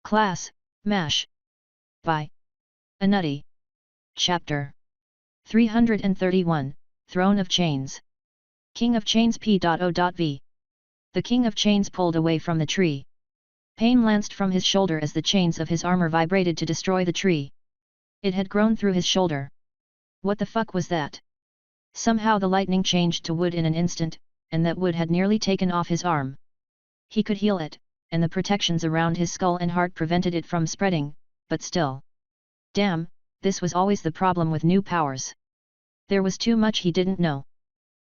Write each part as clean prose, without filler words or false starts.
Class, MASH. By Anutty. Chapter 331, Throne of Chains. King of Chains P.O.V. The King of Chains pulled away from the tree. Pain lanced from his shoulder as the chains of his armor vibrated to destroy the tree. It had grown through his shoulder. What the fuck was that? Somehow the lightning changed to wood in an instant, and that wood had nearly taken off his arm. He could heal it, and the protections around his skull and heart prevented it from spreading, but still. Damn, this was always the problem with new powers. There was too much he didn't know.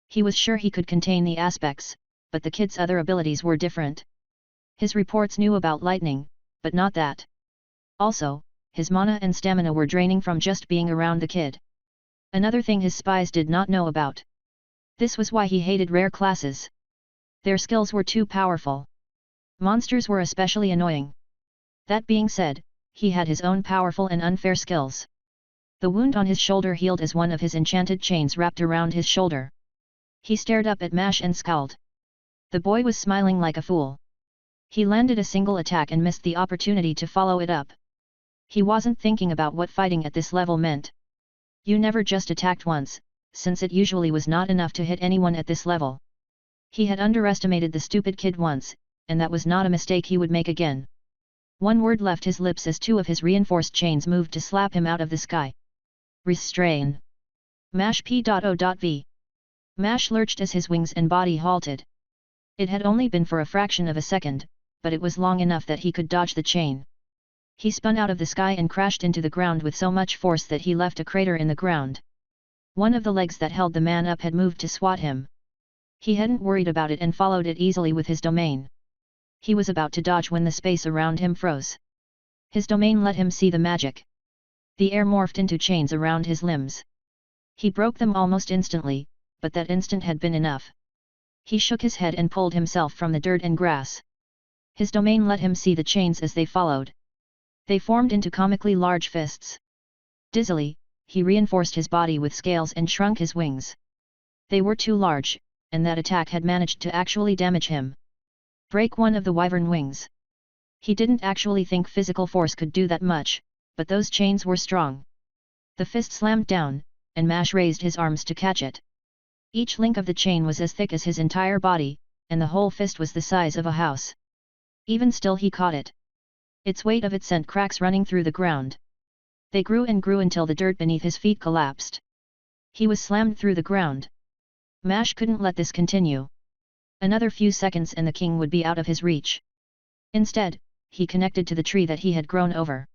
He was sure he could contain the aspects, but the kid's other abilities were different. His reports knew about lightning, but not that. Also, his mana and stamina were draining from just being around the kid. Another thing his spies did not know about. This was why he hated rare classes. Their skills were too powerful. Monsters were especially annoying. That being said, he had his own powerful and unfair skills. The wound on his shoulder healed as one of his enchanted chains wrapped around his shoulder. He stared up at Mash and scowled. The boy was smiling like a fool. He landed a single attack and missed the opportunity to follow it up. He wasn't thinking about what fighting at this level meant. You never just attacked once, since it usually was not enough to hit anyone at this level. He had underestimated the stupid kid once, and that was not a mistake he would make again. One word left his lips as two of his reinforced chains moved to slap him out of the sky. Restrain. Mash P.O.V. Mash lurched as his wings and body halted. It had only been for a fraction of a second, but it was long enough that he could dodge the chain. He spun out of the sky and crashed into the ground with so much force that he left a crater in the ground. One of the legs that held the man up had moved to swat him. He hadn't worried about it and followed it easily with his domain. He was about to dodge when the space around him froze. His domain let him see the magic. The air morphed into chains around his limbs. He broke them almost instantly, but that instant had been enough. He shook his head and pulled himself from the dirt and grass. His domain let him see the chains as they followed. They formed into comically large fists. Dizzily, he reinforced his body with scales and shrunk his wings. They were too large, and that attack had managed to actually damage him. Break one of the wyvern wings. He didn't actually think physical force could do that much, but those chains were strong. The fist slammed down, and Mash raised his arms to catch it. Each link of the chain was as thick as his entire body, and the whole fist was the size of a house. Even still he caught it. Its weight of it sent cracks running through the ground. They grew and grew until the dirt beneath his feet collapsed. He was slammed through the ground. Mash couldn't let this continue. Another few seconds and the king would be out of his reach. Instead, he connected to the tree that he had grown over.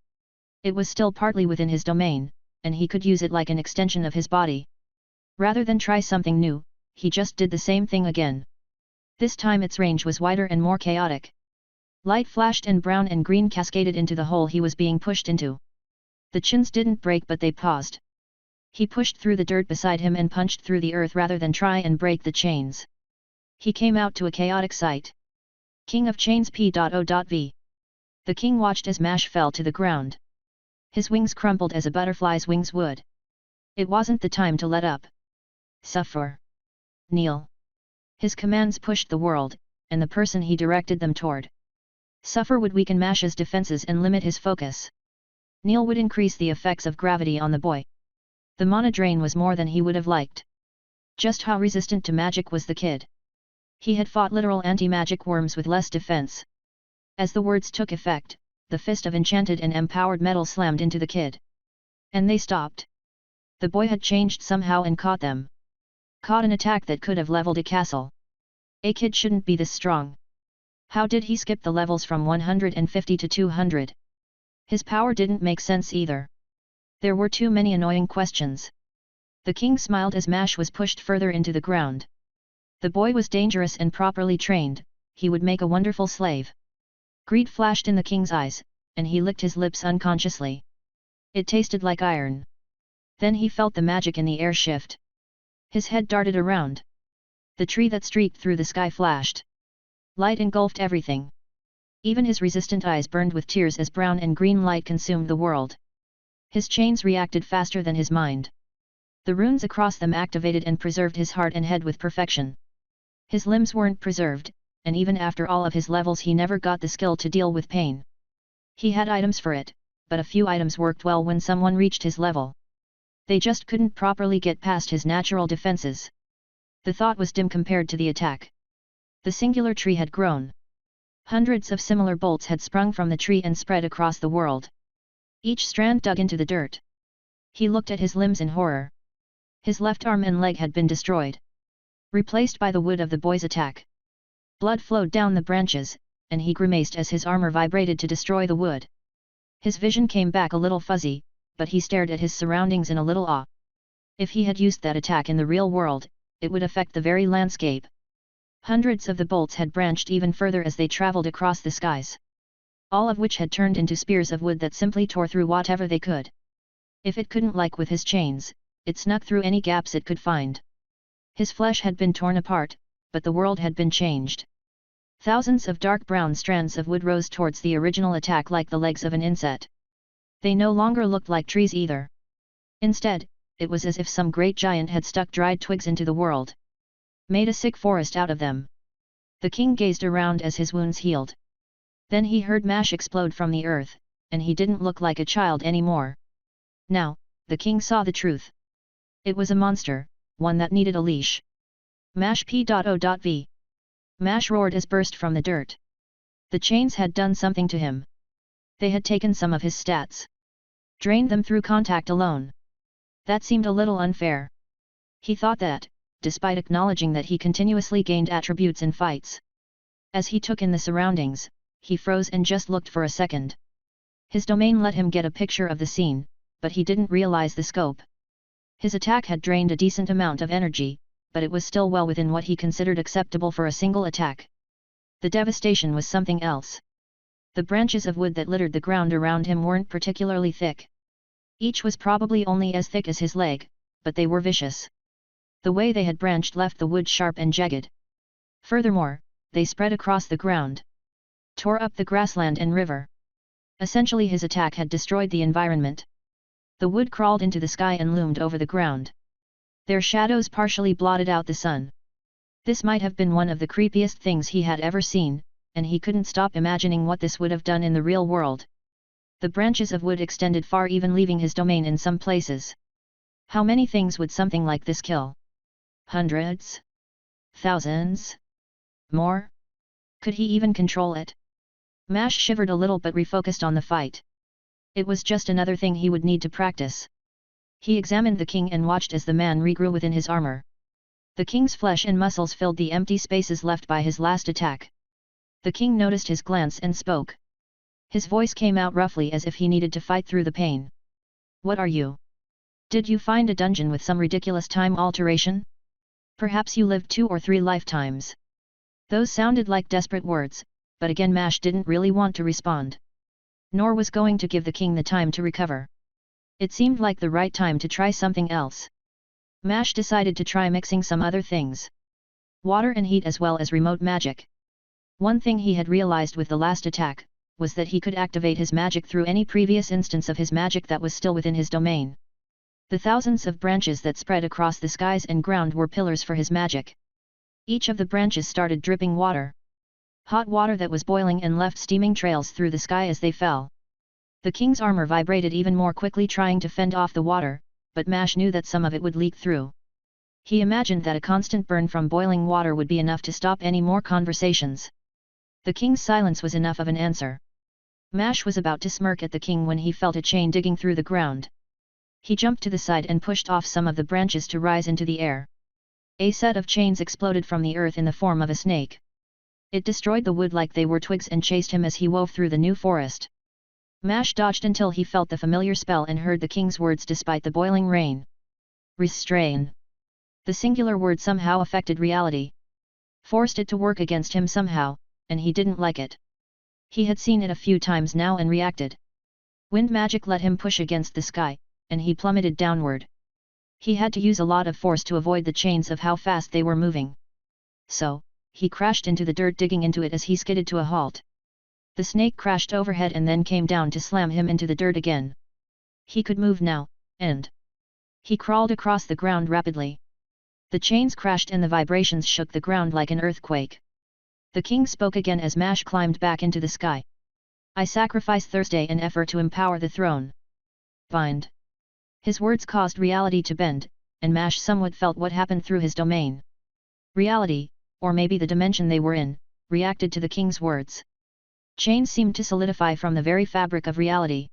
It was still partly within his domain, and he could use it like an extension of his body. Rather than try something new, he just did the same thing again. This time its range was wider and more chaotic. Light flashed and brown and green cascaded into the hole he was being pushed into. The chins didn't break but they paused. He pushed through the dirt beside him and punched through the earth rather than try and break the chains. He came out to a chaotic sight. King of Chains P.O.V. The king watched as Mash fell to the ground. His wings crumpled as a butterfly's wings would. It wasn't the time to let up. Suffer. Kneel. His commands pushed the world, and the person he directed them toward. Suffer would weaken Mash's defenses and limit his focus. Kneel would increase the effects of gravity on the boy. The mana drain was more than he would have liked. Just how resistant to magic was the kid? He had fought literal anti-magic worms with less defense. As the words took effect, the fist of enchanted and empowered metal slammed into the kid. And they stopped. The boy had changed somehow and caught them. Caught an attack that could have leveled a castle. A kid shouldn't be this strong. How did he skip the levels from 150 to 200? His power didn't make sense either. There were too many annoying questions. The king smiled as Mash was pushed further into the ground. The boy was dangerous and properly trained, he would make a wonderful slave. Greed flashed in the king's eyes, and he licked his lips unconsciously. It tasted like iron. Then he felt the magic in the air shift. His head darted around. The tree that streaked through the sky flashed. Light engulfed everything. Even his resistant eyes burned with tears as brown and green light consumed the world. His chains reacted faster than his mind. The runes across them activated and preserved his heart and head with perfection. His limbs weren't preserved, and even after all of his levels he never got the skill to deal with pain. He had items for it, but a few items worked well when someone reached his level. They just couldn't properly get past his natural defenses. The thought was dim compared to the attack. The singular tree had grown. Hundreds of similar bolts had sprung from the tree and spread across the world. Each strand dug into the dirt. He looked at his limbs in horror. His left arm and leg had been destroyed, replaced by the wood of the boy's attack. Blood flowed down the branches, and he grimaced as his armor vibrated to destroy the wood. His vision came back a little fuzzy, but he stared at his surroundings in a little awe. If he had used that attack in the real world, it would affect the very landscape. Hundreds of the bolts had branched even further as they traveled across the skies, all of which had turned into spears of wood that simply tore through whatever they could. If it couldn't, like with his chains, it snuck through any gaps it could find. His flesh had been torn apart, but the world had been changed. Thousands of dark brown strands of wood rose towards the original attack like the legs of an insect. They no longer looked like trees either. Instead, it was as if some great giant had stuck dried twigs into the world, made a sick forest out of them. The king gazed around as his wounds healed. Then he heard Mash explode from the earth, and he didn't look like a child anymore. Now, the king saw the truth. It was a monster, one that needed a leash. Mash p.o.v. Mash roared as burst from the dirt. The chains had done something to him. They had taken some of his stats, drained them through contact alone. That seemed a little unfair. He thought that, despite acknowledging that he continuously gained attributes in fights. As he took in the surroundings, he froze and just looked for a second. His domain let him get a picture of the scene, but he didn't realize the scope. His attack had drained a decent amount of energy, but it was still well within what he considered acceptable for a single attack. The devastation was something else. The branches of wood that littered the ground around him weren't particularly thick. Each was probably only as thick as his leg, but they were vicious. The way they had branched left the wood sharp and jagged. Furthermore, they spread across the ground, tore up the grassland and river. Essentially, his attack had destroyed the environment. The wood crawled into the sky and loomed over the ground. Their shadows partially blotted out the sun. This might have been one of the creepiest things he had ever seen, and he couldn't stop imagining what this would have done in the real world. The branches of wood extended far, even leaving his domain in some places. How many things would something like this kill? Hundreds? Thousands? More? Could he even control it? Mash shivered a little but refocused on the fight. It was just another thing he would need to practice. He examined the king and watched as the man regrew within his armor. The king's flesh and muscles filled the empty spaces left by his last attack. The king noticed his glance and spoke. His voice came out roughly as if he needed to fight through the pain. What are you? Did you find a dungeon with some ridiculous time alteration? Perhaps you lived 2 or 3 lifetimes. Those sounded like desperate words, but again Mash didn't really want to respond. Nor was going to give the king the time to recover. It seemed like the right time to try something else. Mash decided to try mixing some other things. Water and heat as well as remote magic. One thing he had realized with the last attack, was that he could activate his magic through any previous instance of his magic that was still within his domain. The thousands of branches that spread across the skies and ground were pillars for his magic. Each of the branches started dripping water. Hot water that was boiling and left steaming trails through the sky as they fell. The king's armor vibrated even more quickly trying to fend off the water, but Mash knew that some of it would leak through. He imagined that a constant burn from boiling water would be enough to stop any more conversations. The king's silence was enough of an answer. Mash was about to smirk at the king when he felt a chain digging through the ground. He jumped to the side and pushed off some of the branches to rise into the air. A set of chains exploded from the earth in the form of a snake. It destroyed the wood like they were twigs and chased him as he wove through the new forest. Mash dodged until he felt the familiar spell and heard the king's words despite the boiling rain. Restrain. The singular word somehow affected reality. Forced it to work against him somehow, and he didn't like it. He had seen it a few times now and reacted. Wind magic let him push against the sky, and he plummeted downward. He had to use a lot of force to avoid the chains of how fast they were moving. So, he crashed into the dirt, digging into it as he skidded to a halt. The snake crashed overhead and then came down to slam him into the dirt again. He could move now, and he crawled across the ground rapidly. The chains crashed and the vibrations shook the ground like an earthquake. The king spoke again as Mash climbed back into the sky. I sacrifice Thursday and effort to empower the throne. Bind. His words caused reality to bend, and Mash somewhat felt what happened through his domain. Reality, or maybe the dimension they were in, reacted to the king's words. Chains seemed to solidify from the very fabric of reality.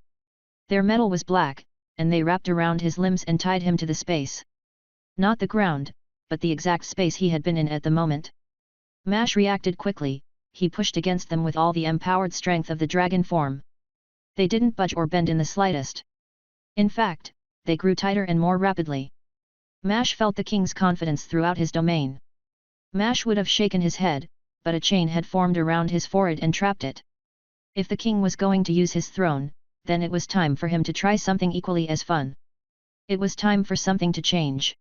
Their metal was black, and they wrapped around his limbs and tied him to the space. Not the ground, but the exact space he had been in at the moment. Mash reacted quickly, he pushed against them with all the empowered strength of the dragon form. They didn't budge or bend in the slightest. In fact, they grew tighter and more rapidly. Mash felt the king's confidence throughout his domain. Mash would have shaken his head, but a chain had formed around his forehead and trapped it. If the king was going to use his throne, then it was time for him to try something equally as fun. It was time for something to change.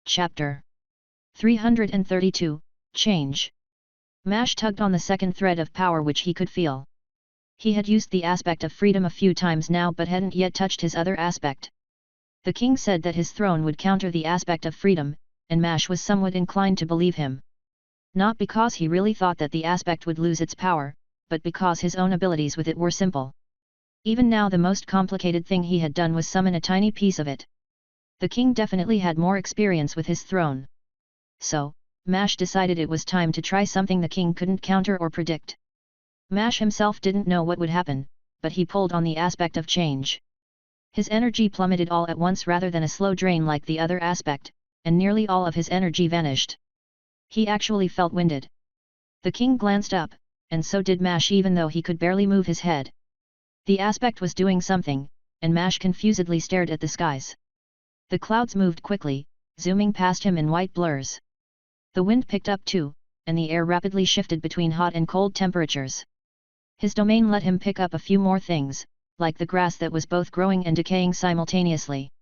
Chapter 332, Change. Mash tugged on the second thread of power which he could feel. He had used the aspect of freedom a few times now but hadn't yet touched his other aspect. The king said that his throne would counter the aspect of freedom, and Mash was somewhat inclined to believe him. Not because he really thought that the aspect would lose its power, but because his own abilities with it were simple. Even now the most complicated thing he had done was summon a tiny piece of it. The king definitely had more experience with his throne. So, Mash decided it was time to try something the king couldn't counter or predict. Mash himself didn't know what would happen, but he pulled on the aspect of change. His energy plummeted all at once rather than a slow drain like the other aspect, and nearly all of his energy vanished. He actually felt winded. The king glanced up, and so did Mash even though he could barely move his head. The aspect was doing something, and Mash confusedly stared at the skies. The clouds moved quickly, zooming past him in white blurs. The wind picked up too, and the air rapidly shifted between hot and cold temperatures. His domain let him pick up a few more things, like the grass that was both growing and decaying simultaneously.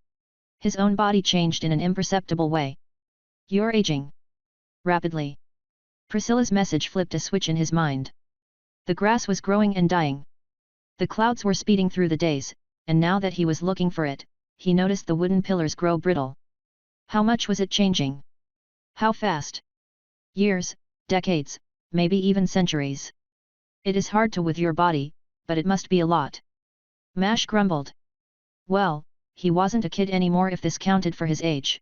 His own body changed in an imperceptible way. "You're aging. Rapidly." Priscilla's message flipped a switch in his mind. The grass was growing and dying. The clouds were speeding through the days, and now that he was looking for it, he noticed the wooden pillars grow brittle. How much was it changing? How fast? Years, decades, maybe even centuries. It is hard to with your body, but it must be a lot. Mash grumbled. Well, he wasn't a kid anymore if this counted for his age.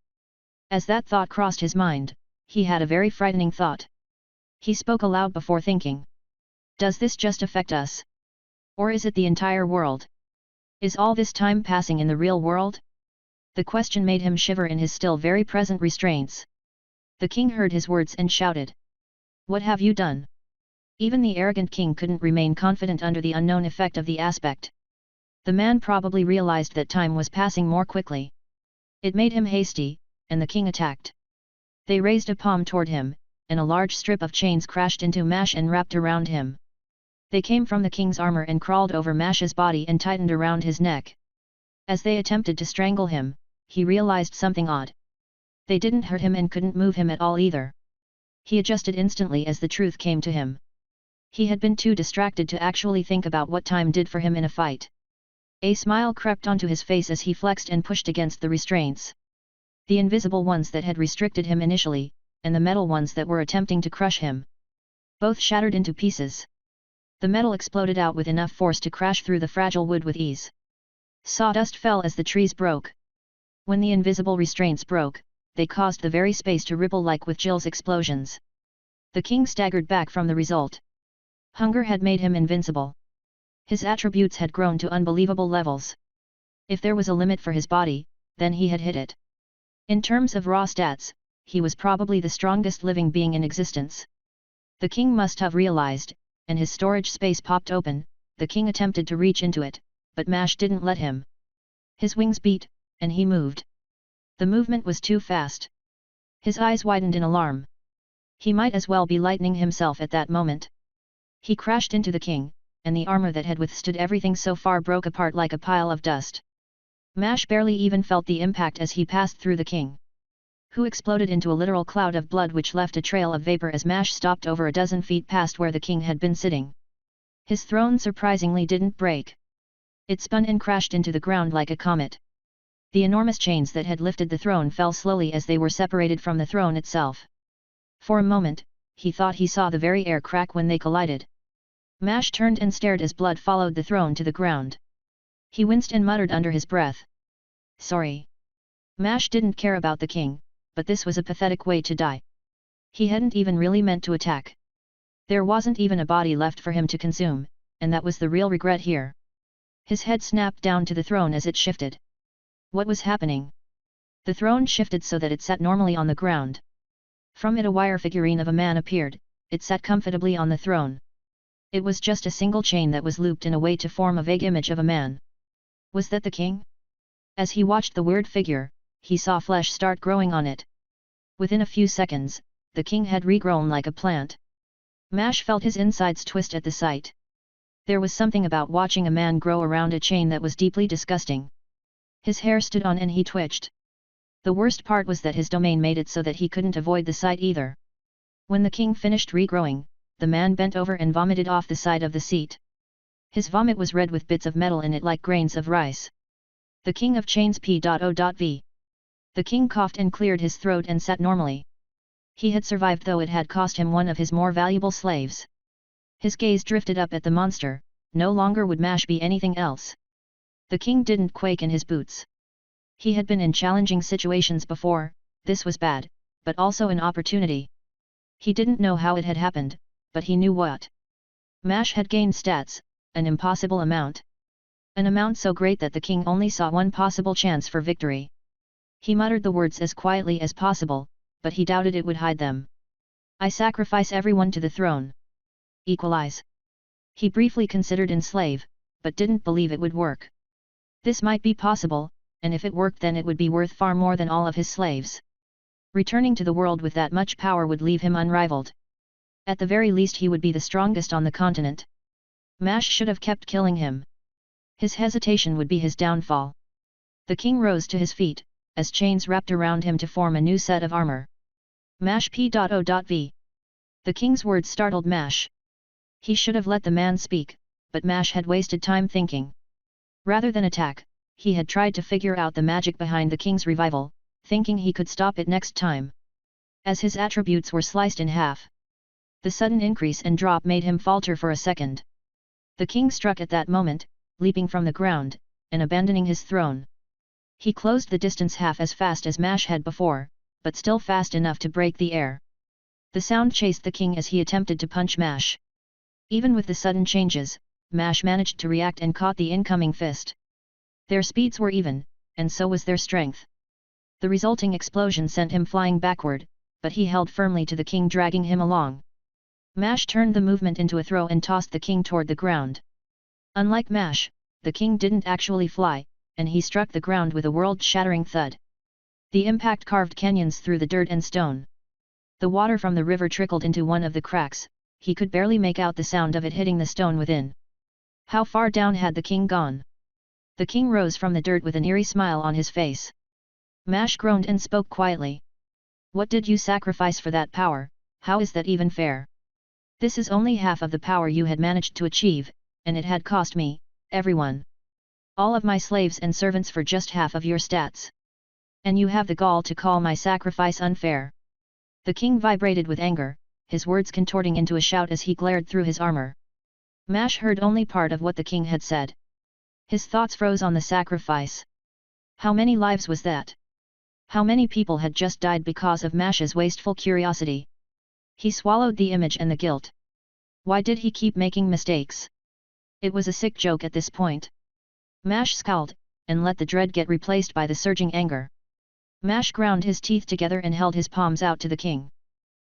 As that thought crossed his mind, he had a very frightening thought. He spoke aloud before thinking. Does this just affect us? Or is it the entire world? Is all this time passing in the real world? The question made him shiver in his still very present restraints. The king heard his words and shouted. What have you done? Even the arrogant king couldn't remain confident under the unknown effect of the aspect. The man probably realized that time was passing more quickly. It made him hasty, and the king attacked. They raised a palm toward him, and a large strip of chains crashed into Mash and wrapped around him. They came from the king's armor and crawled over Mash's body and tightened around his neck. As they attempted to strangle him, he realized something odd. They didn't hurt him and couldn't move him at all either. He adjusted instantly as the truth came to him. He had been too distracted to actually think about what time did for him in a fight. A smile crept onto his face as he flexed and pushed against the restraints. The invisible ones that had restricted him initially, and the metal ones that were attempting to crush him. Both shattered into pieces. The metal exploded out with enough force to crash through the fragile wood with ease. Sawdust fell as the trees broke. When the invisible restraints broke, they caused the very space to ripple like with Jill's explosions. The king staggered back from the result. Hunger had made him invincible. His attributes had grown to unbelievable levels. If there was a limit for his body, then he had hit it. In terms of raw stats, he was probably the strongest living being in existence. The king must have realized, and his storage space popped open. The king attempted to reach into it, but Mash didn't let him. His wings beat, and he moved. The movement was too fast. His eyes widened in alarm. He might as well be lightning himself at that moment. He crashed into the king, and the armor that had withstood everything so far broke apart like a pile of dust. Mash barely even felt the impact as he passed through the king, who exploded into a literal cloud of blood which left a trail of vapor as Mash stopped over a dozen feet past where the king had been sitting. His throne surprisingly didn't break. It spun and crashed into the ground like a comet. The enormous chains that had lifted the throne fell slowly as they were separated from the throne itself. For a moment, he thought he saw the very air crack when they collided. Mash turned and stared as blood followed the throne to the ground. He winced and muttered under his breath. Sorry. Mash didn't care about the king, but this was a pathetic way to die. He hadn't even really meant to attack. There wasn't even a body left for him to consume, and that was the real regret here. His head snapped down to the throne as it shifted. What was happening? The throne shifted so that it sat normally on the ground. From it a wire figurine of a man appeared, it sat comfortably on the throne. It was just a single chain that was looped in a way to form a vague image of a man. Was that the king? As he watched the weird figure, he saw flesh start growing on it. Within a few seconds, the king had regrown like a plant. Mash felt his insides twist at the sight. There was something about watching a man grow around a chain that was deeply disgusting. His hair stood on and he twitched. The worst part was that his domain made it so that he couldn't avoid the sight either. When the king finished regrowing, the man bent over and vomited off the side of the seat. His vomit was red with bits of metal in it like grains of rice. The king of chains P.O.V. The king coughed and cleared his throat and sat normally. He had survived though it had cost him one of his more valuable slaves. His gaze drifted up at the monster, no longer would Mash be anything else. The king didn't quake in his boots. He had been in challenging situations before, this was bad, but also an opportunity. He didn't know how it had happened, but he knew what. Mash had gained stats, an impossible amount. An amount so great that the king only saw one possible chance for victory. He muttered the words as quietly as possible, but he doubted it would hide them. I sacrifice everyone to the throne. Equalize. He briefly considered enslave, but didn't believe it would work. This might be possible, and if it worked then it would be worth far more than all of his slaves. Returning to the world with that much power would leave him unrivaled. At the very least he would be the strongest on the continent. Mash should have kept killing him. His hesitation would be his downfall. The king rose to his feet, as chains wrapped around him to form a new set of armor. Mash P.O.V. The king's words startled Mash. He should have let the man speak, but Mash had wasted time thinking. Rather than attack, he had tried to figure out the magic behind the king's revival, thinking he could stop it next time. As his attributes were sliced in half, the sudden increase and drop made him falter for a second. The king struck at that moment, leaping from the ground, and abandoning his throne. He closed the distance half as fast as Mash had before, but still fast enough to break the air. The sound chased the king as he attempted to punch Mash. Even with the sudden changes, Mash managed to react and caught the incoming fist. Their speeds were even, and so was their strength. The resulting explosion sent him flying backward, but he held firmly to the king, dragging him along. Mash turned the movement into a throw and tossed the king toward the ground. Unlike Mash, the king didn't actually fly, and he struck the ground with a world-shattering thud. The impact carved canyons through the dirt and stone. The water from the river trickled into one of the cracks, he could barely make out the sound of it hitting the stone within. How far down had the king gone? The king rose from the dirt with an eerie smile on his face. Mash groaned and spoke quietly. What did you sacrifice for that power? How is that even fair? This is only half of the power you had managed to achieve, and it had cost me, everyone. All of my slaves and servants for just half of your stats. And you have the gall to call my sacrifice unfair. The king vibrated with anger, his words contorting into a shout as he glared through his armor. Mash heard only part of what the king had said. His thoughts froze on the sacrifice. How many lives was that? How many people had just died because of Mash's wasteful curiosity? He swallowed the image and the guilt. Why did he keep making mistakes? It was a sick joke at this point. Mash scowled, and let the dread get replaced by the surging anger. Mash ground his teeth together and held his palms out to the king.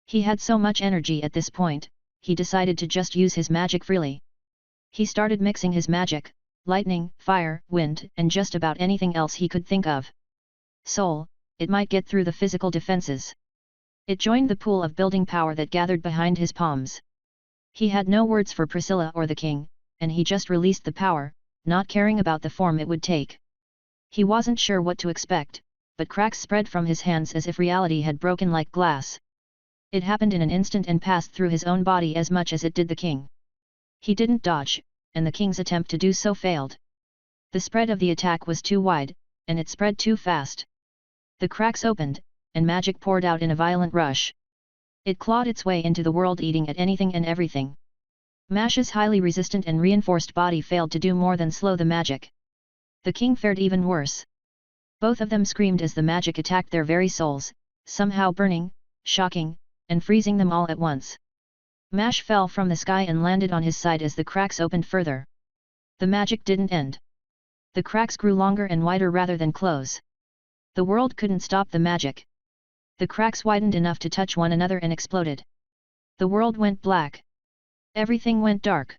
He had so much energy at this point, he decided to just use his magic freely. He started mixing his magic, lightning, fire, wind, and just about anything else he could think of. Soul, it might get through the physical defenses. It joined the pool of building power that gathered behind his palms. He had no words for Priscilla or the king, and he just released the power, not caring about the form it would take. He wasn't sure what to expect, but cracks spread from his hands as if reality had broken like glass. It happened in an instant and passed through his own body as much as it did the king. He didn't dodge, and the king's attempt to do so failed. The spread of the attack was too wide, and it spread too fast. The cracks opened, and magic poured out in a violent rush. It clawed its way into the world, eating at anything and everything. Mash's highly resistant and reinforced body failed to do more than slow the magic. The king fared even worse. Both of them screamed as the magic attacked their very souls, somehow burning, shocking, and freezing them all at once. Mash fell from the sky and landed on his side as the cracks opened further. The magic didn't end. The cracks grew longer and wider rather than close. The world couldn't stop the magic. The cracks widened enough to touch one another and exploded. The world went black. Everything went dark.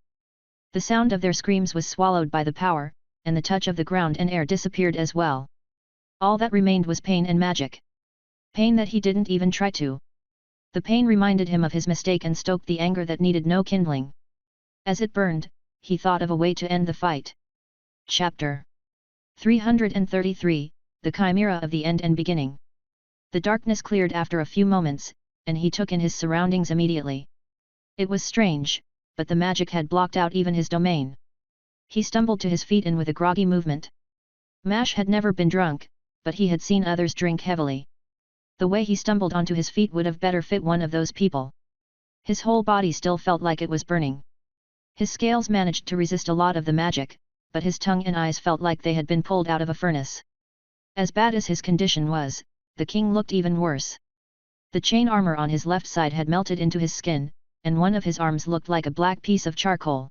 The sound of their screams was swallowed by the power, and the touch of the ground and air disappeared as well. All that remained was pain and magic. Pain that he didn't even try to. The pain reminded him of his mistake and stoked the anger that needed no kindling. As it burned, he thought of a way to end the fight. Chapter 333, The Chimera of the End and Beginning. The darkness cleared after a few moments, and he took in his surroundings immediately. It was strange, but the magic had blocked out even his domain. He stumbled to his feet and with a groggy movement. Mash had never been drunk, but he had seen others drink heavily. The way he stumbled onto his feet would have better fit one of those people. His whole body still felt like it was burning. His scales managed to resist a lot of the magic, but his tongue and eyes felt like they had been pulled out of a furnace. As bad as his condition was, the king looked even worse. The chain armor on his left side had melted into his skin, and one of his arms looked like a black piece of charcoal.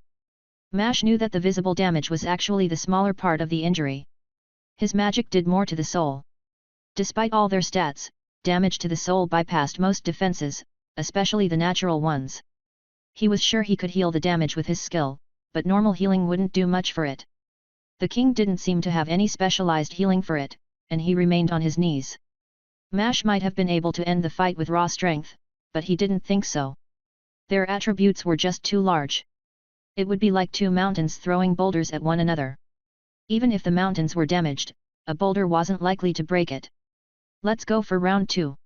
Mash knew that the visible damage was actually the smaller part of the injury. His magic did more to the soul. Despite all their stats, damage to the soul bypassed most defenses, especially the natural ones. He was sure he could heal the damage with his skill, but normal healing wouldn't do much for it. The king didn't seem to have any specialized healing for it, and he remained on his knees. Mash might have been able to end the fight with raw strength, but he didn't think so. Their attributes were just too large. It would be like two mountains throwing boulders at one another. Even if the mountains were damaged, a boulder wasn't likely to break it. Let's go for round 2.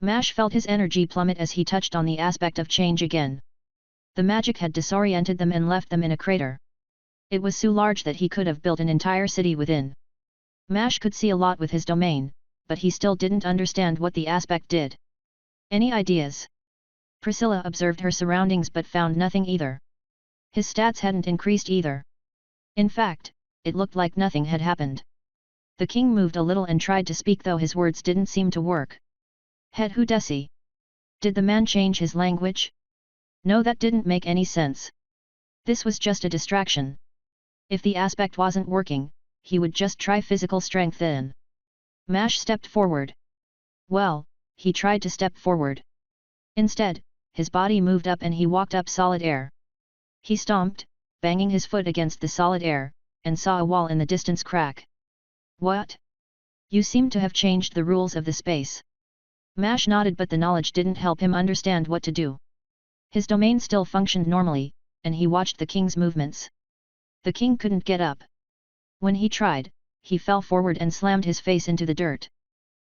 Mash felt his energy plummet as he touched on the aspect of change again. The magic had disoriented them and left them in a crater. It was so large that he could have built an entire city within. Mash could see a lot with his domain, but he still didn't understand what the aspect did. Any ideas? Priscilla observed her surroundings but found nothing either. His stats hadn't increased either. In fact, it looked like nothing had happened. The king moved a little and tried to speak though his words didn't seem to work. Het hu desi? Did the man change his language? No, that didn't make any sense. This was just a distraction. If the aspect wasn't working, he would just try physical strength then. Mash stepped forward. Well, he tried to step forward. Instead, his body moved up and he walked up solid air. He stomped, banging his foot against the solid air, and saw a wall in the distance crack. What? You seem to have changed the rules of the space. Mash nodded, but the knowledge didn't help him understand what to do. His domain still functioned normally, and he watched the king's movements. The king couldn't get up. When he tried, he fell forward and slammed his face into the dirt.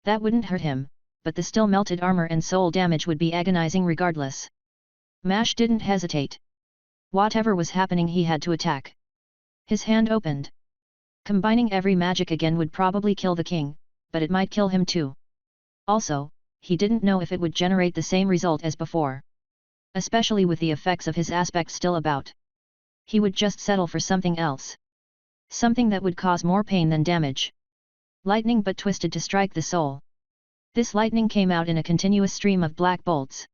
That wouldn't hurt him, but the still melted armor and soul damage would be agonizing regardless. Mash didn't hesitate. Whatever was happening, he had to attack. His hand opened. Combining every magic again would probably kill the king, but it might kill him too. Also, he didn't know if it would generate the same result as before. Especially with the effects of his aspect still about. He would just settle for something else. Something that would cause more pain than damage. Lightning but twisted to strike the soul. This lightning came out in a continuous stream of black bolts.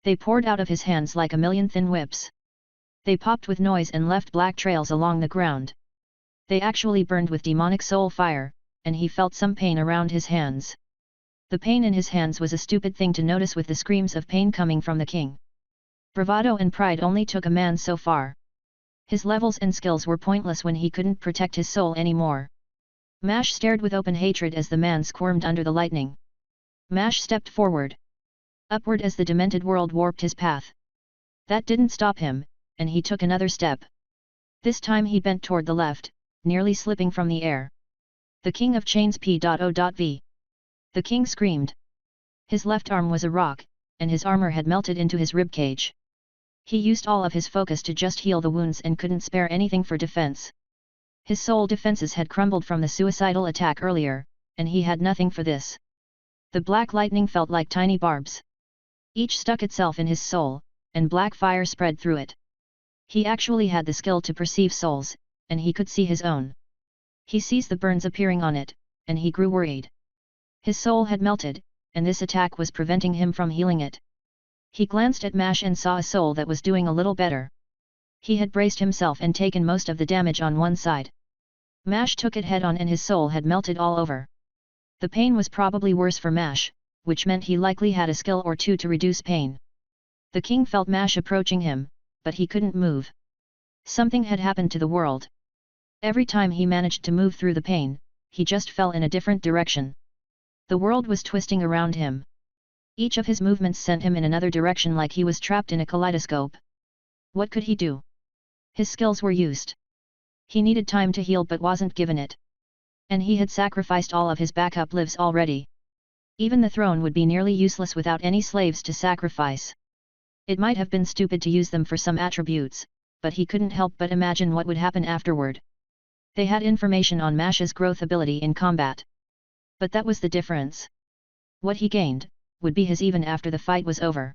They poured out of his hands like a million thin whips. They popped with noise and left black trails along the ground. They actually burned with demonic soul fire, and he felt some pain around his hands. The pain in his hands was a stupid thing to notice with the screams of pain coming from the king. Bravado and pride only took a man so far. His levels and skills were pointless when he couldn't protect his soul anymore. Mash stared with open hatred as the man squirmed under the lightning. Mash stepped forward. Upward as the demented world warped his path. That didn't stop him, and he took another step. This time he bent toward the left, nearly slipping from the air. The King of Chains P.O.V. The king screamed. His left arm was a rock, and his armor had melted into his ribcage. He used all of his focus to just heal the wounds and couldn't spare anything for defense. His soul defenses had crumbled from the suicidal attack earlier, and he had nothing for this. The black lightning felt like tiny barbs. Each stuck itself in his soul, and black fire spread through it. He actually had the skill to perceive souls, and he could see his own. He sees the burns appearing on it, and he grew worried. His soul had melted, and this attack was preventing him from healing it. He glanced at Mash and saw a soul that was doing a little better. He had braced himself and taken most of the damage on one side. Mash took it head on and his soul had melted all over. The pain was probably worse for Mash, which meant he likely had a skill or two to reduce pain. The king felt Mash approaching him, but he couldn't move. Something had happened to the world. Every time he managed to move through the pain, he just fell in a different direction. The world was twisting around him. Each of his movements sent him in another direction like he was trapped in a kaleidoscope. What could he do? His skills were used. He needed time to heal but wasn't given it. And he had sacrificed all of his backup lives already. Even the throne would be nearly useless without any slaves to sacrifice. It might have been stupid to use them for some attributes, but he couldn't help but imagine what would happen afterward. They had information on Mash's growth ability in combat. But that was the difference. What he gained would be his even after the fight was over.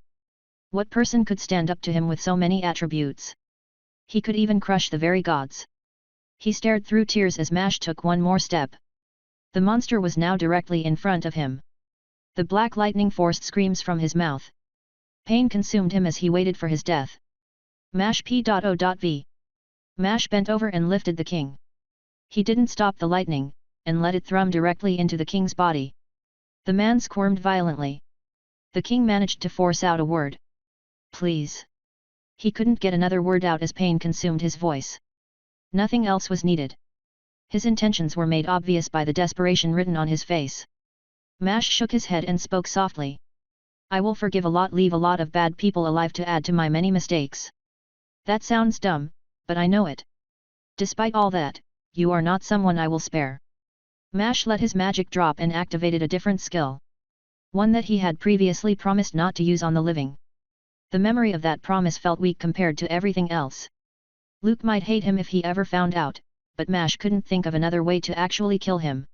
What person could stand up to him with so many attributes? He could even crush the very gods. He stared through tears as Mash took one more step. The monster was now directly in front of him. The black lightning forced screams from his mouth. Pain consumed him as he waited for his death. Mash p.o.v. Mash bent over and lifted the king. He didn't stop the lightning, and let it thrum directly into the king's body. The man squirmed violently. The king managed to force out a word. Please. He couldn't get another word out as pain consumed his voice. Nothing else was needed. His intentions were made obvious by the desperation written on his face. Mash shook his head and spoke softly. I will forgive a lot, leave a lot of bad people alive to add to my many mistakes. That sounds dumb, but I know it. Despite all that, you are not someone I will spare. Mash let his magic drop and activated a different skill. One that he had previously promised not to use on the living. The memory of that promise felt weak compared to everything else. Luke might hate him if he ever found out, but Mash couldn't think of another way to actually kill him.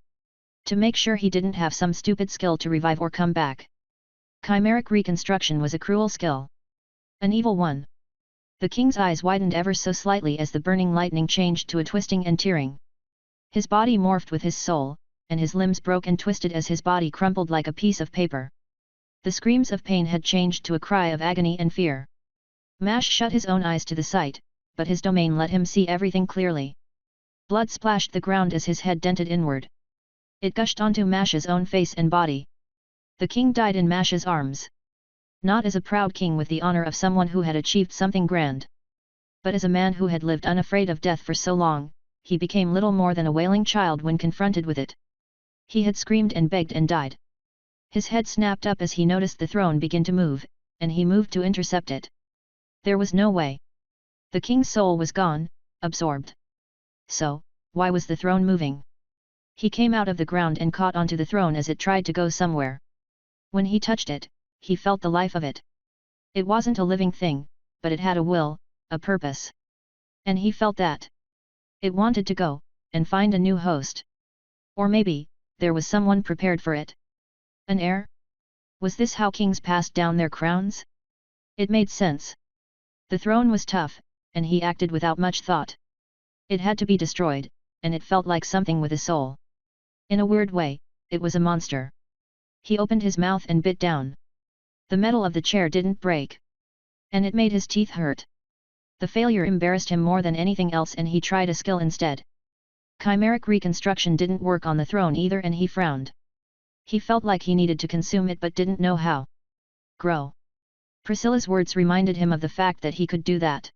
To make sure he didn't have some stupid skill to revive or come back. Chimeric reconstruction was a cruel skill. An evil one. The king's eyes widened ever so slightly as the burning lightning changed to a twisting and tearing. His body morphed with his soul, and his limbs broke and twisted as his body crumpled like a piece of paper. The screams of pain had changed to a cry of agony and fear. Mash shut his own eyes to the sight, but his domain let him see everything clearly. Blood splashed the ground as his head dented inward. It gushed onto Mash's own face and body. The king died in Mash's arms. Not as a proud king with the honor of someone who had achieved something grand. But as a man who had lived unafraid of death for so long, he became little more than a wailing child when confronted with it. He had screamed and begged and died. His head snapped up as he noticed the throne begin to move, and he moved to intercept it. There was no way. The king's soul was gone, absorbed. So, why was the throne moving? He came out of the ground and caught onto the throne as it tried to go somewhere. When he touched it, he felt the life of it. It wasn't a living thing, but it had a will, a purpose. And he felt that. It wanted to go, and find a new host. Or maybe, there was someone prepared for it. An heir? Was this how kings passed down their crowns? It made sense. The throne was tough, and he acted without much thought. It had to be destroyed, and it felt like something with a soul. In a weird way, it was a monster. He opened his mouth and bit down. The metal of the chair didn't break. And it made his teeth hurt. The failure embarrassed him more than anything else and he tried a skill instead. Chimeric reconstruction didn't work on the throne either and he frowned. He felt like he needed to consume it but didn't know how. Grow. Priscilla's words reminded him of the fact that he could do that.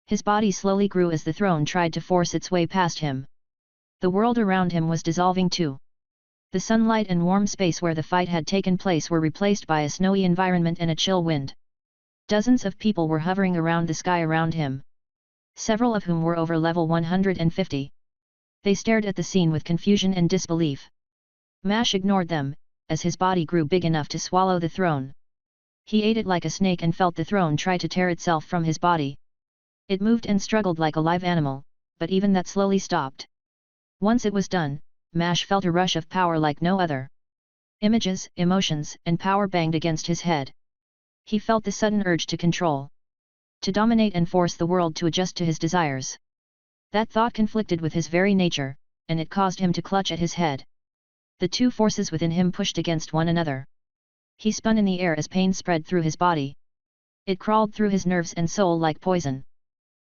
His body slowly grew as the throne tried to force its way past him. The world around him was dissolving too. The sunlight and warm space where the fight had taken place were replaced by a snowy environment and a chill wind. Dozens of people were hovering around the sky around him. Several of whom were over level 150. They stared at the scene with confusion and disbelief. Mash ignored them, as his body grew big enough to swallow the throne. He ate it like a snake and felt the throne try to tear itself from his body. It moved and struggled like a live animal, but even that slowly stopped. Once it was done, Mash felt a rush of power like no other. Images, emotions, and power banged against his head. He felt the sudden urge to control. To dominate and force the world to adjust to his desires. That thought conflicted with his very nature, and it caused him to clutch at his head. The two forces within him pushed against one another. He spun in the air as pain spread through his body. It crawled through his nerves and soul like poison.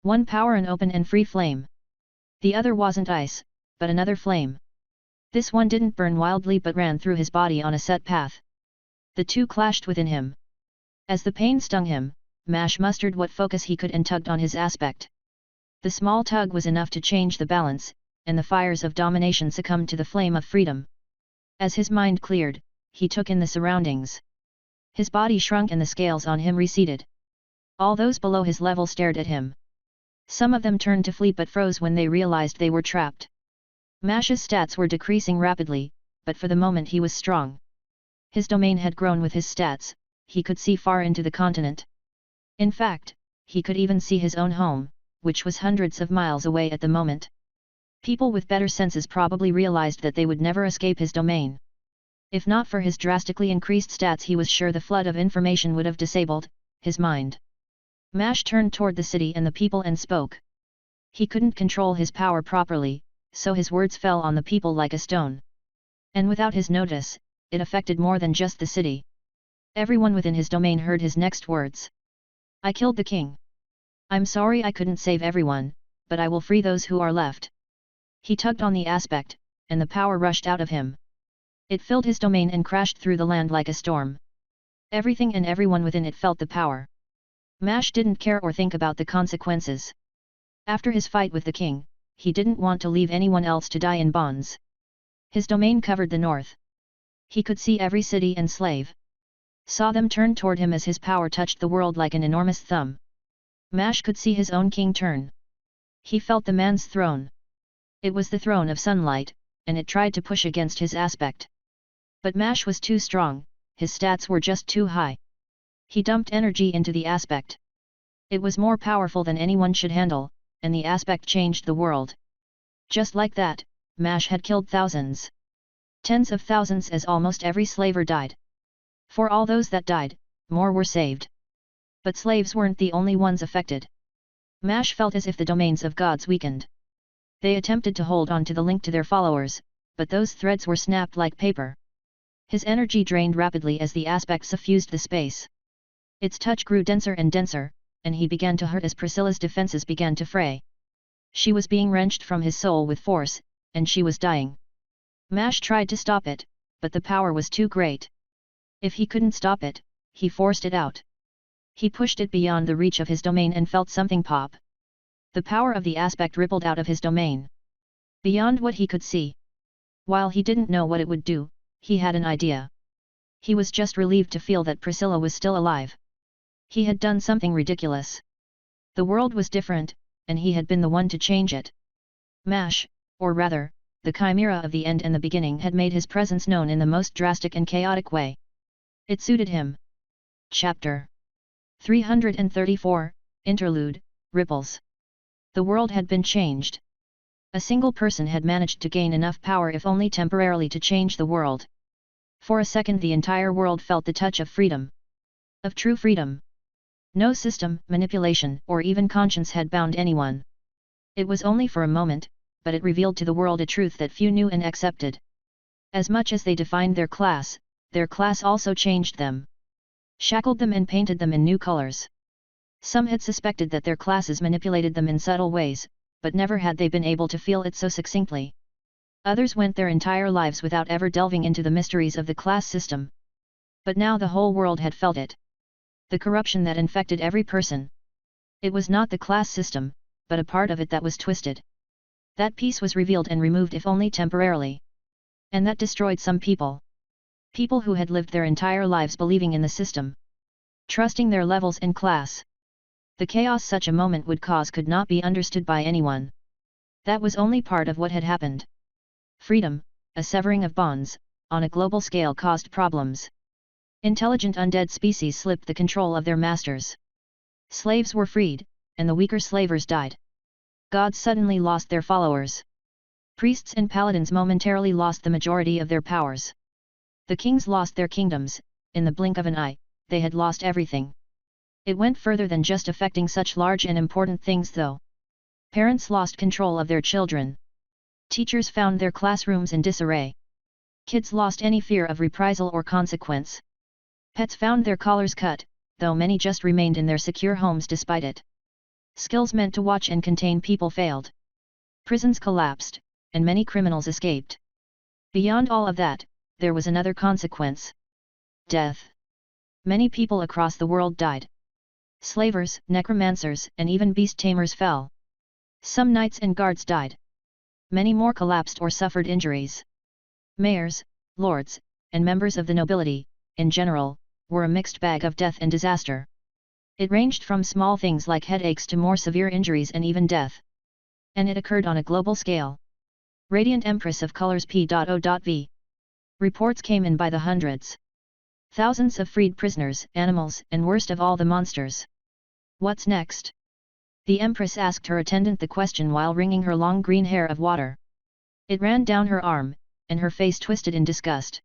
One power an open and free flame. The other wasn't ice, but another flame. This one didn't burn wildly but ran through his body on a set path. The two clashed within him. As the pain stung him, Mash mustered what focus he could and tugged on his aspect. The small tug was enough to change the balance, and the fires of domination succumbed to the flame of freedom. As his mind cleared, he took in the surroundings. His body shrunk and the scales on him receded. All those below his level stared at him. Some of them turned to flee but froze when they realized they were trapped. Mash's stats were decreasing rapidly, but for the moment he was strong. His domain had grown with his stats, he could see far into the continent. In fact, he could even see his own home, which was hundreds of miles away at the moment. People with better senses probably realized that they would never escape his domain. If not for his drastically increased stats, he was sure the flood of information would have disabled his mind. Mash turned toward the city and the people and spoke. He couldn't control his power properly, so his words fell on the people like a stone. And without his notice, it affected more than just the city. Everyone within his domain heard his next words. I killed the king. I'm sorry I couldn't save everyone, but I will free those who are left. He tugged on the aspect, and the power rushed out of him. It filled his domain and crashed through the land like a storm. Everything and everyone within it felt the power. Mash didn't care or think about the consequences. After his fight with the king, he didn't want to leave anyone else to die in bonds. His domain covered the north. He could see every city and slave. Saw them turn toward him as his power touched the world like an enormous thumb. Mash could see his own king turn. He felt the man's throne. It was the throne of sunlight, and it tried to push against his aspect. But Mash was too strong, his stats were just too high. He dumped energy into the aspect. It was more powerful than anyone should handle, and the aspect changed the world. Just like that, Mash had killed thousands. Tens of thousands, as almost every slaver died. For all those that died, more were saved. But slaves weren't the only ones affected. Mash felt as if the domains of gods weakened. They attempted to hold on to the link to their followers, but those threads were snapped like paper. His energy drained rapidly as the aspect suffused the space. Its touch grew denser and denser, and he began to hurt as Priscilla's defenses began to fray. She was being wrenched from his soul with force, and she was dying. Mash tried to stop it, but the power was too great. If he couldn't stop it, he forced it out. He pushed it beyond the reach of his domain and felt something pop. The power of the aspect rippled out of his domain. Beyond what he could see. While he didn't know what it would do, he had an idea. He was just relieved to feel that Priscilla was still alive. He had done something ridiculous. The world was different, and he had been the one to change it. Mash, or rather, the chimera of the end and the beginning, had made his presence known in the most drastic and chaotic way. It suited him. Chapter 334, Interlude, Ripples. The world had been changed. A single person had managed to gain enough power, if only temporarily, to change the world. For a second the entire world felt the touch of freedom. Of true freedom. No system, manipulation, or even conscience had bound anyone. It was only for a moment, but it revealed to the world a truth that few knew and accepted. As much as they defined their class also changed them. Shackled them and painted them in new colors. Some had suspected that their classes manipulated them in subtle ways, but never had they been able to feel it so succinctly. Others went their entire lives without ever delving into the mysteries of the class system. But now the whole world had felt it. The corruption that infected every person. It was not the class system, but a part of it that was twisted. That piece was revealed and removed, if only temporarily. And that destroyed some people. People who had lived their entire lives believing in the system. Trusting their levels and class. The chaos such a moment would cause could not be understood by anyone. That was only part of what had happened. Freedom, a severing of bonds, on a global scale caused problems. Intelligent undead species slipped the control of their masters. Slaves were freed, and the weaker slavers died. Gods suddenly lost their followers. Priests and paladins momentarily lost the majority of their powers. The kings lost their kingdoms, in the blink of an eye, they had lost everything. It went further than just affecting such large and important things though. Parents lost control of their children. Teachers found their classrooms in disarray. Kids lost any fear of reprisal or consequence. Pets found their collars cut, though many just remained in their secure homes despite it. Skills meant to watch and contain people failed. Prisons collapsed, and many criminals escaped. Beyond all of that, there was another consequence. Death. Many people across the world died. Slavers, necromancers, and even beast tamers fell. Some knights and guards died. Many more collapsed or suffered injuries. Mayors, lords, and members of the nobility, in general, were a mixed bag of death and disaster. It ranged from small things like headaches to more severe injuries and even death. And it occurred on a global scale. Radiant Empress of Colors P.O.V. Reports came in by the hundreds. Thousands of freed prisoners, animals, and worst of all the monsters. What's next? The Empress asked her attendant the question while wringing her long green hair of water. It ran down her arm, and her face twisted in disgust.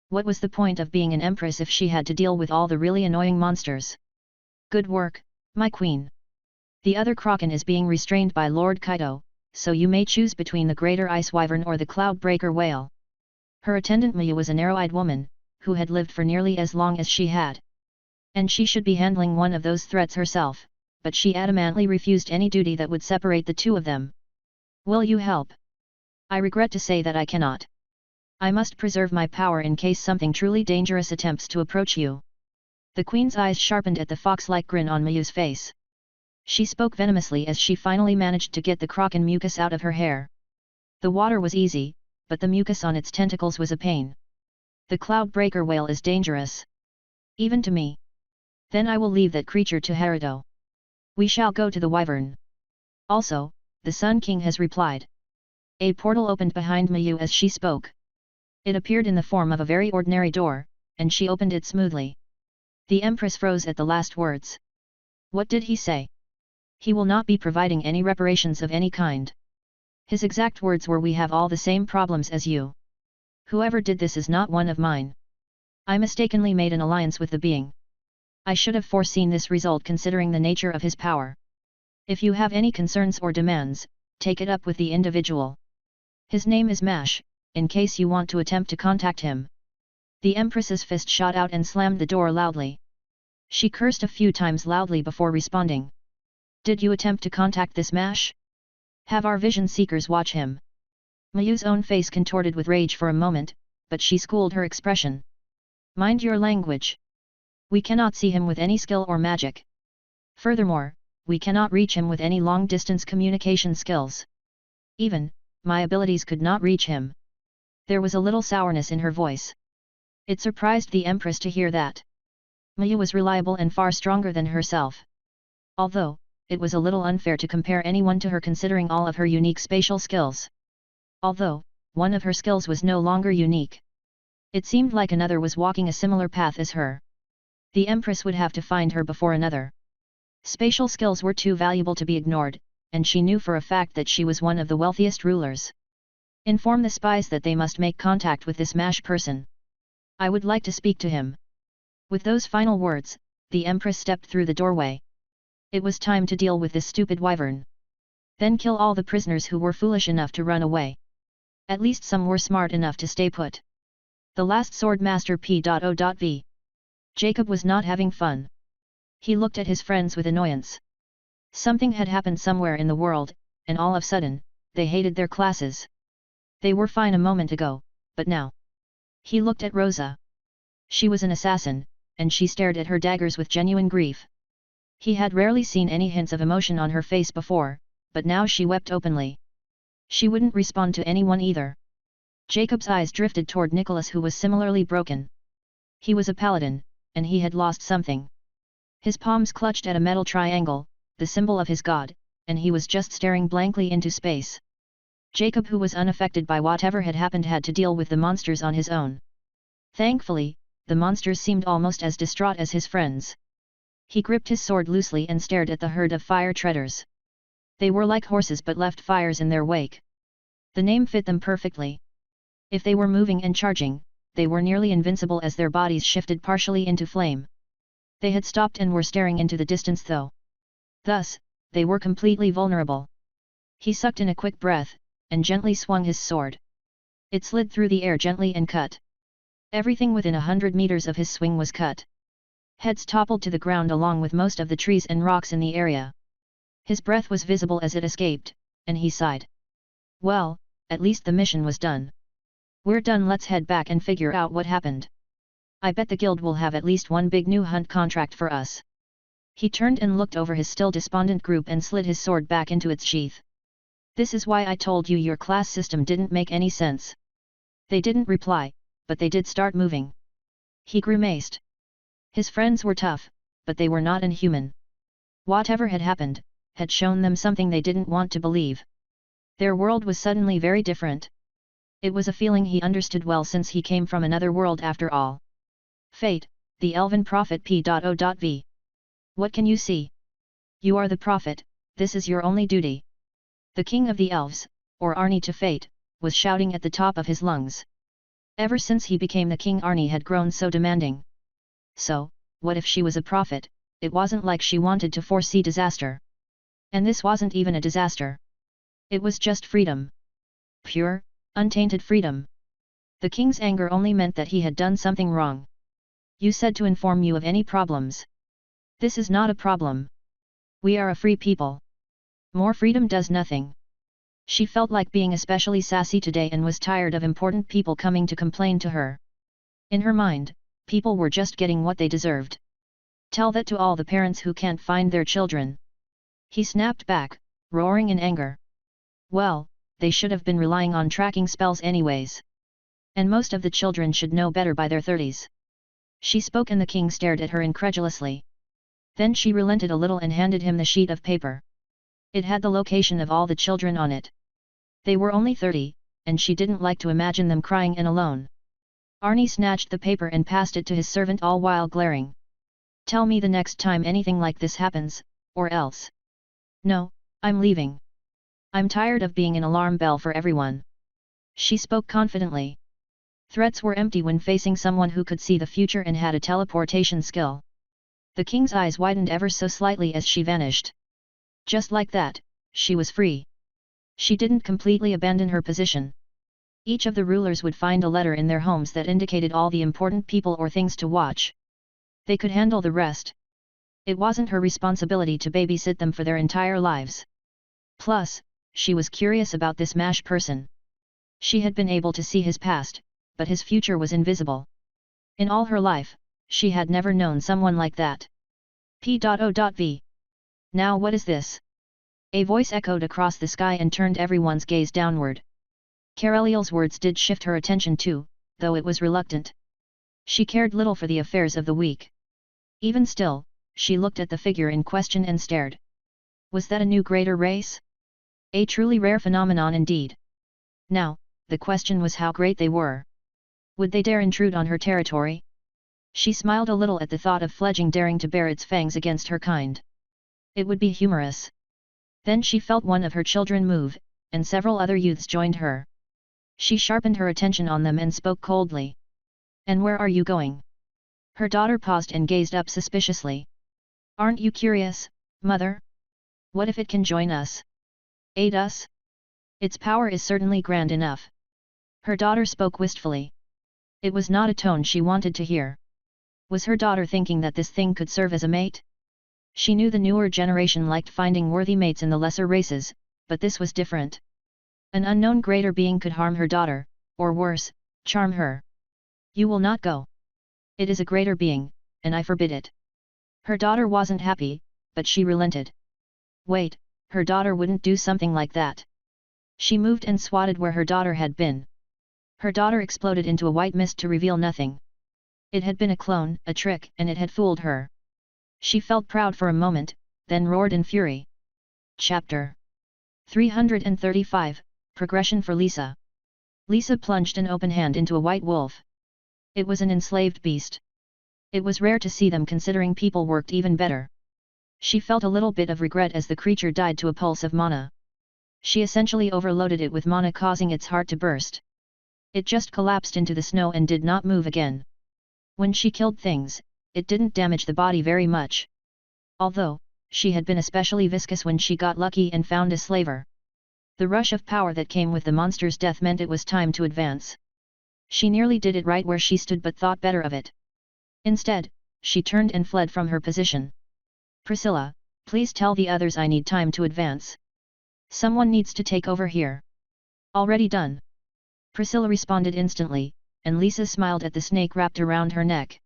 What was the point of being an Empress if she had to deal with all the really annoying monsters? Good work, my queen. The other Kraken is being restrained by Lord Kaito, so you may choose between the Greater Ice Wyvern or the Cloudbreaker Whale. Her attendant Miyu was a narrow-eyed woman, who had lived for nearly as long as she had. And she should be handling one of those threats herself, but she adamantly refused any duty that would separate the two of them. Will you help? I regret to say that I cannot. I must preserve my power in case something truly dangerous attempts to approach you. The queen's eyes sharpened at the fox-like grin on Miyu's face. She spoke venomously as she finally managed to get the Kraken mucus out of her hair. The water was easy, but the mucus on its tentacles was a pain. The Cloudbreaker Whale is dangerous. Even to me. Then I will leave that creature to Haruto. We shall go to the Wyvern. Also, the Sun King has replied. A portal opened behind Miyu as she spoke. It appeared in the form of a very ordinary door, and she opened it smoothly. The Empress froze at the last words. What did he say? He will not be providing any reparations of any kind. His exact words were, we have all the same problems as you. Whoever did this is not one of mine. I mistakenly made an alliance with the being. I should have foreseen this result considering the nature of his power. If you have any concerns or demands, take it up with the individual. His name is Mash, in case you want to attempt to contact him. The Empress's fist shot out and slammed the door loudly. She cursed a few times loudly before responding. Did you attempt to contact this Mash? Have our vision seekers watch him. Miyu's own face contorted with rage for a moment, but she schooled her expression. Mind your language. We cannot see him with any skill or magic. Furthermore, we cannot reach him with any long-distance communication skills. Even, my abilities could not reach him. There was a little sourness in her voice. It surprised the Empress to hear that. Miyu was reliable and far stronger than herself. Although, it was a little unfair to compare anyone to her considering all of her unique spatial skills. Although, one of her skills was no longer unique. It seemed like another was walking a similar path as her. The Empress would have to find her before another. Spatial skills were too valuable to be ignored, and she knew for a fact that she was one of the wealthiest rulers. Inform the spies that they must make contact with this Mash person. I would like to speak to him. With those final words, the Empress stepped through the doorway. It was time to deal with this stupid wyvern. Then kill all the prisoners who were foolish enough to run away. At least some were smart enough to stay put. The last sword master P.O.V. Jacob was not having fun. He looked at his friends with annoyance. Something had happened somewhere in the world, and all of a sudden, they hated their classes. They were fine a moment ago, but now. He looked at Rosa. She was an assassin, and she stared at her daggers with genuine grief. He had rarely seen any hints of emotion on her face before, but now she wept openly. She wouldn't respond to anyone either. Jacob's eyes drifted toward Nicholas, who was similarly broken. He was a paladin, and he had lost something. His palms clutched at a metal triangle, the symbol of his god, and he was just staring blankly into space. Jacob, who was unaffected by whatever had happened, had to deal with the monsters on his own. Thankfully, the monsters seemed almost as distraught as his friends. He gripped his sword loosely and stared at the herd of fire treaders. They were like horses but left fires in their wake. The name fit them perfectly. If they were moving and charging, they were nearly invincible as their bodies shifted partially into flame. They had stopped and were staring into the distance though. Thus, they were completely vulnerable. He sucked in a quick breath, and gently swung his sword. It slid through the air gently and cut. Everything within 100 meters of his swing was cut. Heads toppled to the ground along with most of the trees and rocks in the area. His breath was visible as it escaped, and he sighed. Well, at least the mission was done. We're done, let's head back and figure out what happened. I bet the guild will have at least one big new hunt contract for us. He turned and looked over his still despondent group and slid his sword back into its sheath. This is why I told you your class system didn't make any sense. They didn't reply, but they did start moving. He grimaced. His friends were tough, but they were not inhuman. Whatever had happened, had shown them something they didn't want to believe. Their world was suddenly very different. It was a feeling he understood well since he came from another world after all. Fate, the elven prophet P.O.V. What can you see? You are the prophet, this is your only duty. The king of the elves, or Arni to Fate, was shouting at the top of his lungs. Ever since he became the king, Arni had grown so demanding. So, what if she was a prophet? It wasn't like she wanted to foresee disaster. And this wasn't even a disaster. It was just freedom. Pure, untainted freedom. The king's anger only meant that he had done something wrong. You said to inform you of any problems. This is not a problem. We are a free people. More freedom does nothing. She felt like being especially sassy today and was tired of important people coming to complain to her. In her mind, people were just getting what they deserved. Tell that to all the parents who can't find their children. He snapped back, roaring in anger. Well, they should have been relying on tracking spells anyways. And most of the children should know better by their 30s. She spoke and the king stared at her incredulously. Then she relented a little and handed him the sheet of paper. It had the location of all the children on it. They were only 30, and she didn't like to imagine them crying and alone. Arni snatched the paper and passed it to his servant all while glaring. Tell me the next time anything like this happens, or else. No, I'm leaving. I'm tired of being an alarm bell for everyone. She spoke confidently. Threats were empty when facing someone who could see the future and had a teleportation skill. The king's eyes widened ever so slightly as she vanished. Just like that, she was free. She didn't completely abandon her position. Each of the rulers would find a letter in their homes that indicated all the important people or things to watch. They could handle the rest. It wasn't her responsibility to babysit them for their entire lives. Plus, she was curious about this MASH person. She had been able to see his past, but his future was invisible. In all her life, she had never known someone like that. P.O.V. Now what is this? A voice echoed across the sky and turned everyone's gaze downward. Careliel's words did shift her attention too, though it was reluctant. She cared little for the affairs of the week. Even still, she looked at the figure in question and stared. Was that a new greater race? A truly rare phenomenon indeed. Now, the question was how great they were. Would they dare intrude on her territory? She smiled a little at the thought of fledgling daring to bare its fangs against her kind. It would be humorous. Then she felt one of her children move, and several other youths joined her. She sharpened her attention on them and spoke coldly. And where are you going? Her daughter paused and gazed up suspiciously. Aren't you curious, mother? What if it can join us? Aid us? Its power is certainly grand enough. Her daughter spoke wistfully. It was not a tone she wanted to hear. Was her daughter thinking that this thing could serve as a mate? She knew the newer generation liked finding worthy mates in the lesser races, but this was different. An unknown greater being could harm her daughter, or worse, charm her. You will not go. It is a greater being, and I forbid it. Her daughter wasn't happy, but she relented. Wait, her daughter wouldn't do something like that. She moved and swatted where her daughter had been. Her daughter exploded into a white mist to reveal nothing. It had been a clone, a trick, and it had fooled her. She felt proud for a moment, then roared in fury. Chapter 335, Progression for Lisa. Lisa plunged an open hand into a white wolf. It was an enslaved beast. It was rare to see them considering people worked even better. She felt a little bit of regret as the creature died to a pulse of mana. She essentially overloaded it with mana, causing its heart to burst. It just collapsed into the snow and did not move again. When she killed things, it didn't damage the body very much. Although, she had been especially viscous when she got lucky and found a slaver. The rush of power that came with the monster's death meant it was time to advance. She nearly did it right where she stood but thought better of it. Instead, she turned and fled from her position. Priscilla, please tell the others I need time to advance. Someone needs to take over here. Already done. Priscilla responded instantly, and Lisa smiled at the snake wrapped around her neck.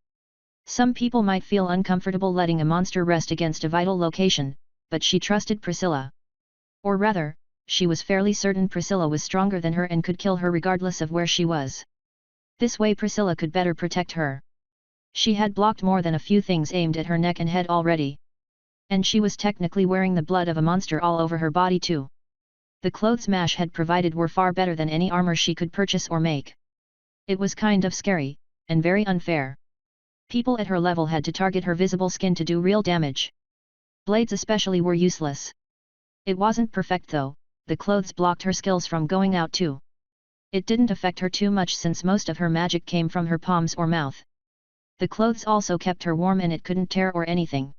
Some people might feel uncomfortable letting a monster rest against a vital location, but she trusted Priscilla. Or rather, she was fairly certain Priscilla was stronger than her and could kill her regardless of where she was. This way Priscilla could better protect her. She had blocked more than a few things aimed at her neck and head already. And she was technically wearing the blood of a monster all over her body too. The clothes Mash had provided were far better than any armor she could purchase or make. It was kind of scary, and very unfair. People at her level had to target her visible skin to do real damage. Blades especially were useless. It wasn't perfect though, the clothes blocked her skills from going out too. It didn't affect her too much since most of her magic came from her palms or mouth. The clothes also kept her warm and it couldn't tear or anything.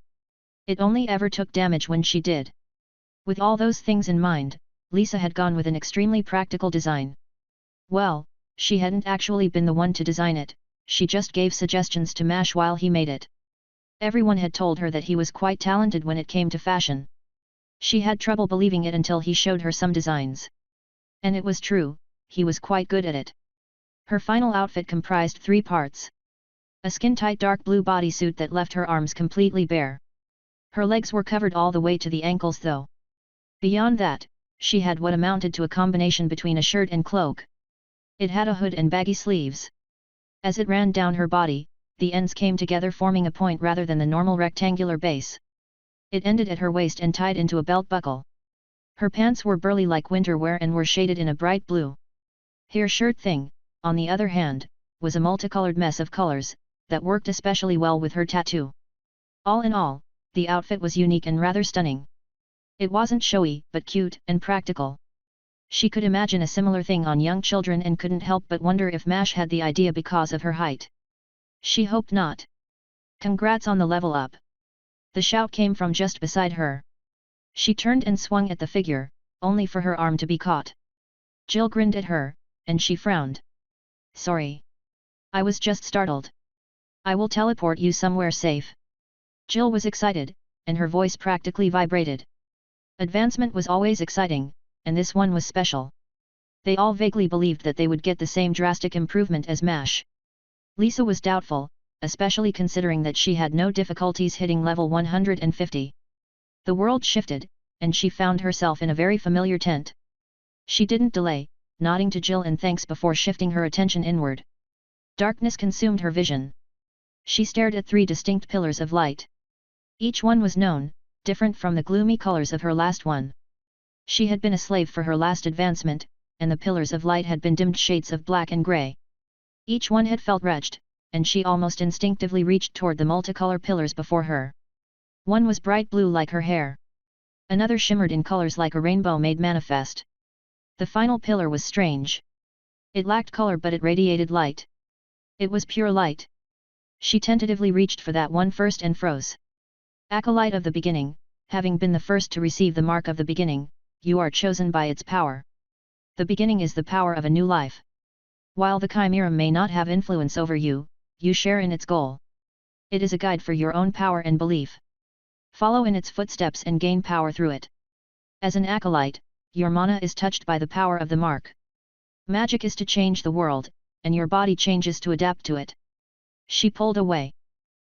It only ever took damage when she did. With all those things in mind, Lisa had gone with an extremely practical design. Well, she hadn't actually been the one to design it, she just gave suggestions to Mash while he made it. Everyone had told her that he was quite talented when it came to fashion. She had trouble believing it until he showed her some designs. And it was true, he was quite good at it. Her final outfit comprised 3 parts. A skin-tight dark blue bodysuit that left her arms completely bare. Her legs were covered all the way to the ankles though. Beyond that, she had what amounted to a combination between a shirt and cloak. It had a hood and baggy sleeves. As it ran down her body, the ends came together forming a point rather than the normal rectangular base. It ended at her waist and tied into a belt buckle. Her pants were burly like winter wear and were shaded in a bright blue. Her shirt thing, on the other hand, was a multicolored mess of colors, that worked especially well with her tattoo. All in all, the outfit was unique and rather stunning. It wasn't showy, but cute and practical. She could imagine a similar thing on young children and couldn't help but wonder if Mash had the idea because of her height. She hoped not. Congrats on the level up. The shout came from just beside her. She turned and swung at the figure, only for her arm to be caught. Jill grinned at her, and she frowned. Sorry. I was just startled. I will teleport you somewhere safe. Jill was excited, and her voice practically vibrated. Advancement was always exciting, and this one was special. They all vaguely believed that they would get the same drastic improvement as Mash. Lisa was doubtful, especially considering that she had no difficulties hitting level 150. The world shifted, and she found herself in a very familiar tent. She didn't delay, nodding to Jill in thanks before shifting her attention inward. Darkness consumed her vision. She stared at 3 distinct pillars of light. Each one was known, different from the gloomy colors of her last one. She had been a slave for her last advancement, and the pillars of light had been dimmed shades of black and grey. Each one had felt wretched, and she almost instinctively reached toward the multicolor pillars before her. One was bright blue like her hair. Another shimmered in colors like a rainbow made manifest. The final pillar was strange. It lacked color but it radiated light. It was pure light. She tentatively reached for that one first and froze. Acolyte of the beginning, having been the first to receive the mark of the beginning, you are chosen by its power. The beginning is the power of a new life. While the chimera may not have influence over you, you share in its goal. It is a guide for your own power and belief. Follow in its footsteps and gain power through it. As an acolyte, your mana is touched by the power of the mark. Magic is to change the world, and your body changes to adapt to it. She pulled away.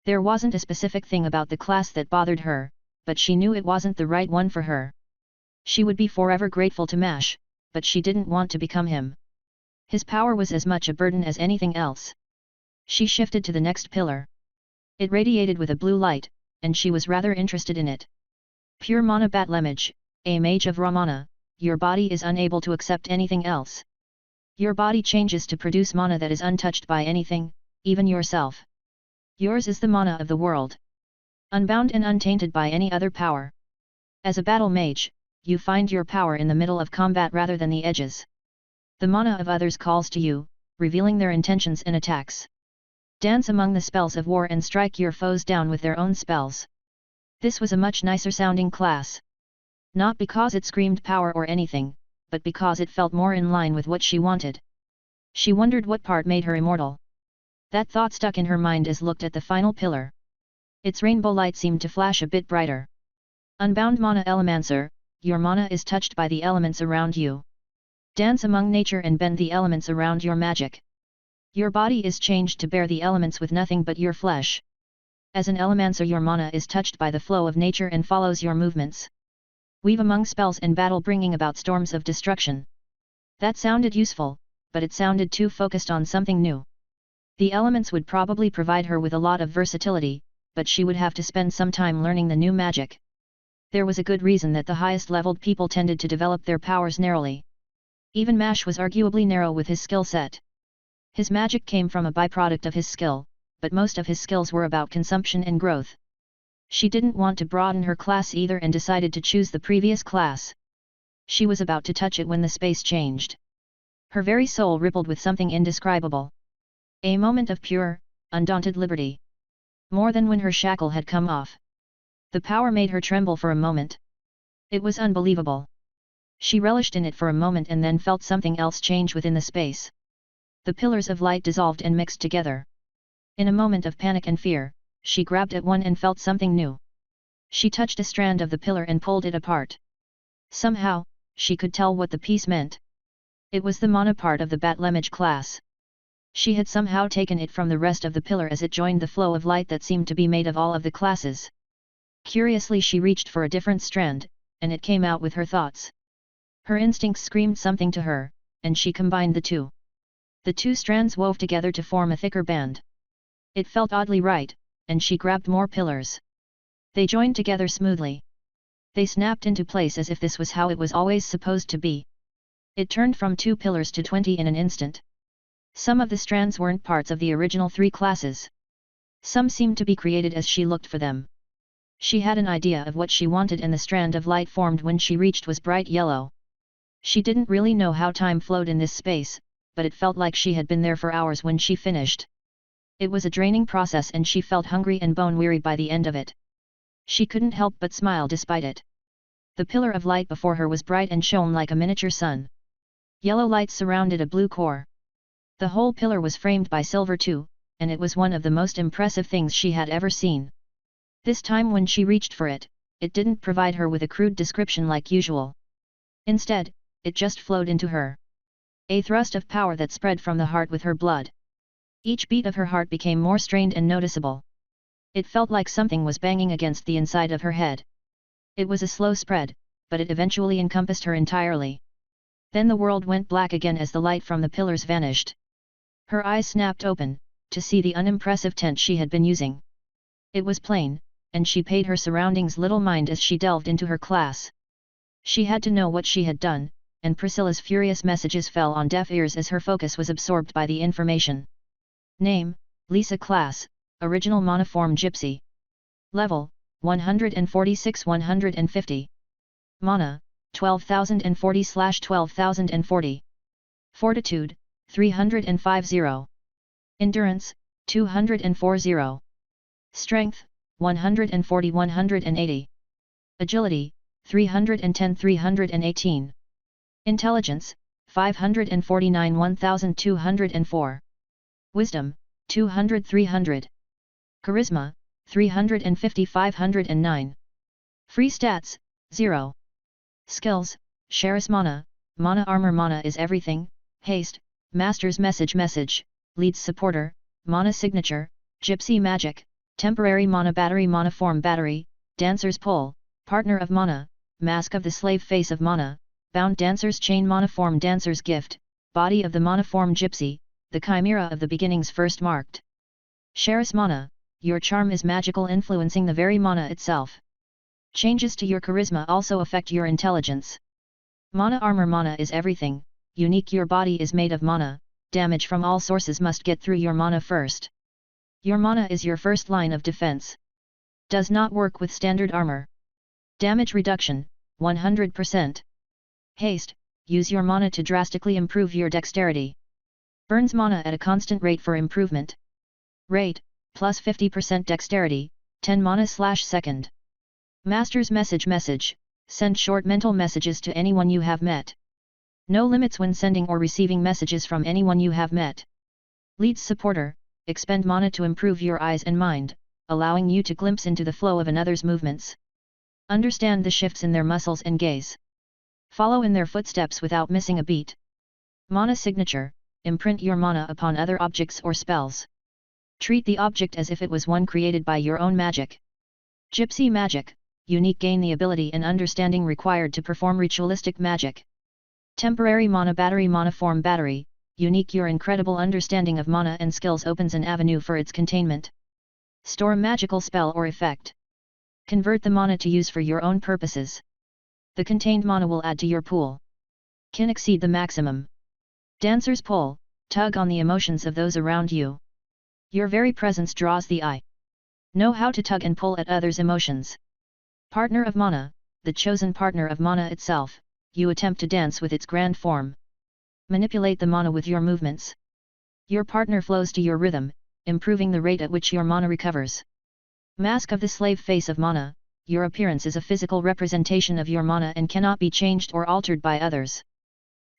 There wasn't a specific thing about the class that bothered her, but she knew it wasn't the right one for her. She would be forever grateful to Mash, but she didn't want to become him. His power was as much a burden as anything else. She shifted to the next pillar. It radiated with a blue light, and she was rather interested in it. Pure mana Batlemage, a mage of raw mana, your body is unable to accept anything else. Your body changes to produce mana that is untouched by anything, even yourself. Yours is the mana of the world. Unbound and untainted by any other power. As a battle mage, you find your power in the middle of combat rather than the edges. The mana of others calls to you, revealing their intentions and attacks. Dance among the spells of war and strike your foes down with their own spells. This was a much nicer sounding class. Not because it screamed power or anything, but because it felt more in line with what she wanted. She wondered what part made her immortal. That thought stuck in her mind as looked at the final pillar. Its rainbow light seemed to flash a bit brighter. Unbound Mana Elemancer, your mana is touched by the elements around you. Dance among nature and bend the elements around your magic. Your body is changed to bear the elements with nothing but your flesh. As an Elemancer, your mana is touched by the flow of nature and follows your movements. Weave among spells and battle, bringing about storms of destruction. That sounded useful, but it sounded too focused on something new. The elements would probably provide her with a lot of versatility, but she would have to spend some time learning the new magic. There was a good reason that the highest leveled people tended to develop their powers narrowly. Even Mash was arguably narrow with his skill set. His magic came from a byproduct of his skill, but most of his skills were about consumption and growth. She didn't want to broaden her class either and decided to choose the previous class. She was about to touch it when the space changed. Her very soul rippled with something indescribable. A moment of pure, undaunted liberty. More than when her shackle had come off. The power made her tremble for a moment. It was unbelievable. She relished in it for a moment and then felt something else change within the space. The pillars of light dissolved and mixed together. In a moment of panic and fear, she grabbed at one and felt something new. She touched a strand of the pillar and pulled it apart. Somehow, she could tell what the piece meant. It was the mana part of the Batlemage class. She had somehow taken it from the rest of the pillar as it joined the flow of light that seemed to be made of all of the classes. Curiously, she reached for a different strand, and it came out with her thoughts. Her instincts screamed something to her, and she combined the two. The two strands wove together to form a thicker band. It felt oddly right, and she grabbed more pillars. They joined together smoothly. They snapped into place as if this was how it was always supposed to be. It turned from 2 pillars to 20 in an instant. Some of the strands weren't parts of the original 3 classes. Some seemed to be created as she looked for them. She had an idea of what she wanted and the strand of light formed when she reached was bright yellow. She didn't really know how time flowed in this space, but it felt like she had been there for hours when she finished. It was a draining process and she felt hungry and bone-weary by the end of it. She couldn't help but smile despite it. The pillar of light before her was bright and shone like a miniature sun. Yellow light surrounded a blue core. The whole pillar was framed by silver too, and it was one of the most impressive things she had ever seen. This time when she reached for it, it didn't provide her with a crude description like usual. Instead, it just flowed into her. A thrust of power that spread from the heart with her blood. Each beat of her heart became more strained and noticeable. It felt like something was banging against the inside of her head. It was a slow spread, but it eventually encompassed her entirely. Then the world went black again as the light from the pillars vanished. Her eyes snapped open, to see the unimpressive tent she had been using. It was plain, and she paid her surroundings little mind as she delved into her class. She had to know what she had done, and Priscilla's furious messages fell on deaf ears as her focus was absorbed by the information. Name, Lisa. Class, Original Monoform Gypsy. Level, 146-150. Mana, 12,040/12,040. Fortitude, 350. Endurance, 240. Strength, 140-180. Agility, 310-318. Intelligence, 549-1204. Wisdom, 200-300. Charisma, 350-509. Free stats, 0. Skills, Sheris Mana, Mana Armor. Mana is everything. Haste, Master's Message, Leads Supporter, Mana Signature, Gypsy Magic, Temporary Mana Battery. Mana Form Battery, Dancer's Pole, Partner of Mana, Mask of the Slave. Face of Mana, Bound Dancer's Chain. Mana Form Dancer's Gift, Body of the Mana Form Gypsy, the Chimera of the Beginnings. First marked. Sheris Mana, your charm is magical, influencing the very mana itself. Changes to your charisma also affect your intelligence. Mana Armor. Mana is everything, unique. Your body is made of mana, damage from all sources must get through your mana first. Your mana is your first line of defense. Does not work with standard armor. Damage reduction, 100%. Haste, use your mana to drastically improve your dexterity. Burns mana at a constant rate for improvement. Rate, plus 50% dexterity, 10 mana/second. Master's message, send short mental messages to anyone you have met. No limits when sending or receiving messages from anyone you have met. Leads supporter, expend mana to improve your eyes and mind, allowing you to glimpse into the flow of another's movements. Understand the shifts in their muscles and gaze. Follow in their footsteps without missing a beat. Mana signature, imprint your mana upon other objects or spells. Treat the object as if it was one created by your own magic. Gypsy magic, unique, gain the ability and understanding required to perform ritualistic magic. Temporary mana form battery, unique, your incredible understanding of mana and skills opens an avenue for its containment. Store magical spell or effect. Convert the mana to use for your own purposes. The contained mana will add to your pool. Can exceed the maximum. Dancer's pull, tug on the emotions of those around you. Your very presence draws the eye. Know how to tug and pull at others' emotions. Partner of mana, the chosen partner of mana itself, you attempt to dance with its grand form. Manipulate the mana with your movements. Your partner flows to your rhythm, improving the rate at which your mana recovers. Mask of the slave face of mana, your appearance is a physical representation of your mana and cannot be changed or altered by others.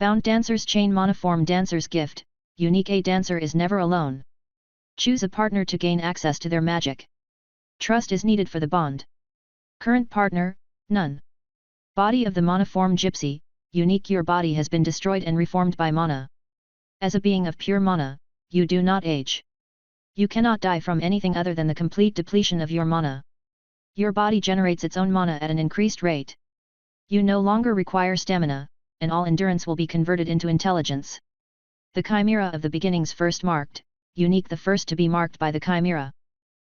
Bound dancer's chain mana form dancer's gift, unique, a dancer is never alone. Choose a partner to gain access to their magic. Trust is needed for the bond. Current partner, none. Body of the mana form gypsy, unique, your body has been destroyed and reformed by mana. As a being of pure mana, you do not age. You cannot die from anything other than the complete depletion of your mana. Your body generates its own mana at an increased rate. You no longer require stamina, and all endurance will be converted into intelligence. The chimera of the beginnings first marked, unique, the first to be marked by the chimera.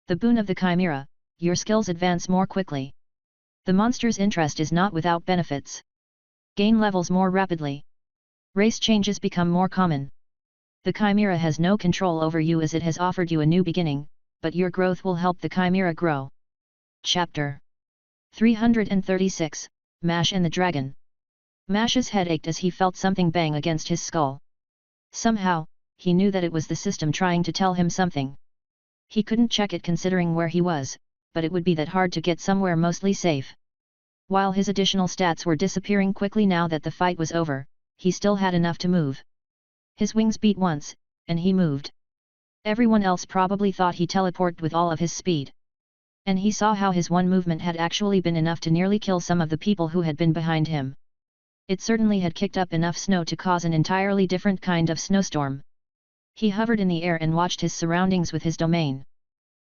The boon of the chimera, your skills advance more quickly. The monster's interest is not without benefits. Gain levels more rapidly. Race changes become more common. The chimera has no control over you as it has offered you a new beginning, but your growth will help the chimera grow. Chapter 336, Mash and the Dragon. Mash's head ached as he felt something bang against his skull. Somehow, he knew that it was the system trying to tell him something. He couldn't check it considering where he was, but it would be that hard to get somewhere mostly safe. While his additional stats were disappearing quickly now that the fight was over, he still had enough to move. His wings beat once, and he moved. Everyone else probably thought he teleported with all of his speed. And he saw how his one movement had actually been enough to nearly kill some of the people who had been behind him. It certainly had kicked up enough snow to cause an entirely different kind of snowstorm. He hovered in the air and watched his surroundings with his domain.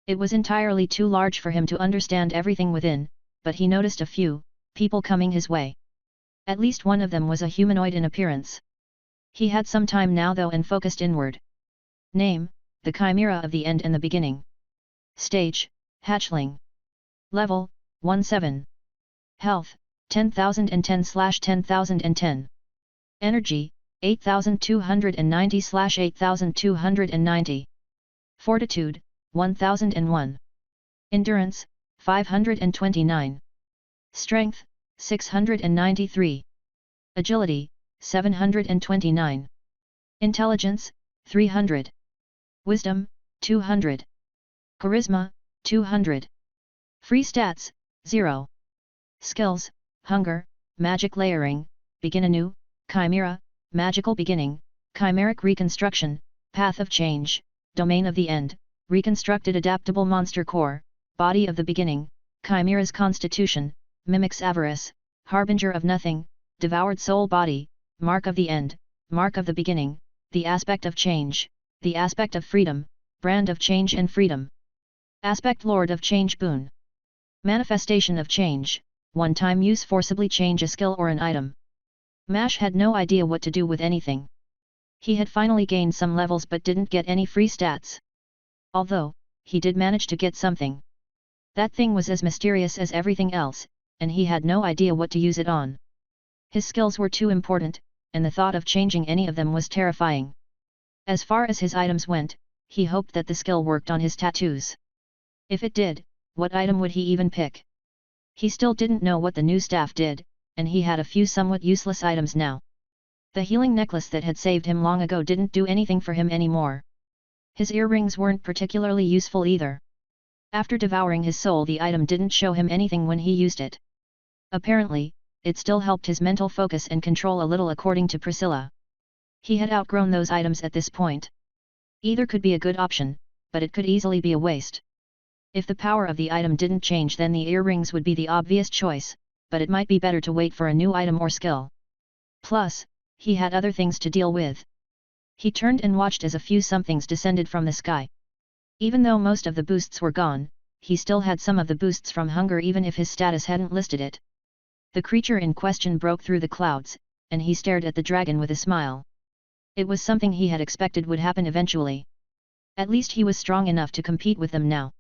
It was entirely too large for him to understand everything within, but he noticed a few people coming his way. At least one of them was a humanoid in appearance. He had some time now though and focused inward. Name, the Chimera of the End and the Beginning. Stage, Hatchling. Level, 1-7. Health, 10,010/10,010. Energy, 8,290/8,290. Fortitude, 1001. Endurance, 529. Strength, 693. Agility, 729. Intelligence, 300. Wisdom, 200. Charisma, 200. Free stats, 0. Skills, Hunger, Magic Layering, Begin Anew, Chimera, Magical Beginning, Chimeric Reconstruction, Path of Change, Domain of the End, Reconstructed Adaptable Monster Core, Body of the Beginning, Chimera's Constitution, Mimic's Avarice, Harbinger of Nothing, Devoured Soul Body, Mark of the End, Mark of the Beginning, The Aspect of Change, The Aspect of Freedom, Brand of Change and Freedom. Aspect Lord of Change Boon. Manifestation of Change, one-time use, forcibly change a skill or an item. Mash had no idea what to do with anything. He had finally gained some levels but didn't get any free stats. Although, he did manage to get something. That thing was as mysterious as everything else, and he had no idea what to use it on. His skills were too important, and the thought of changing any of them was terrifying. As far as his items went, he hoped that the skill worked on his tattoos. If it did, what item would he even pick? He still didn't know what the new staff did, and he had a few somewhat useless items now. The healing necklace that had saved him long ago didn't do anything for him anymore. His earrings weren't particularly useful either. After devouring his soul, the item didn't show him anything when he used it. Apparently, it still helped his mental focus and control a little, according to Priscilla. He had outgrown those items at this point. Either could be a good option, but it could easily be a waste. If the power of the item didn't change, then the earrings would be the obvious choice, but it might be better to wait for a new item or skill. Plus, he had other things to deal with. He turned and watched as a few somethings descended from the sky. Even though most of the boosts were gone, he still had some of the boosts from hunger, even if his status hadn't listed it. The creature in question broke through the clouds, and he stared at the dragon with a smile. It was something he had expected would happen eventually. At least he was strong enough to compete with them now.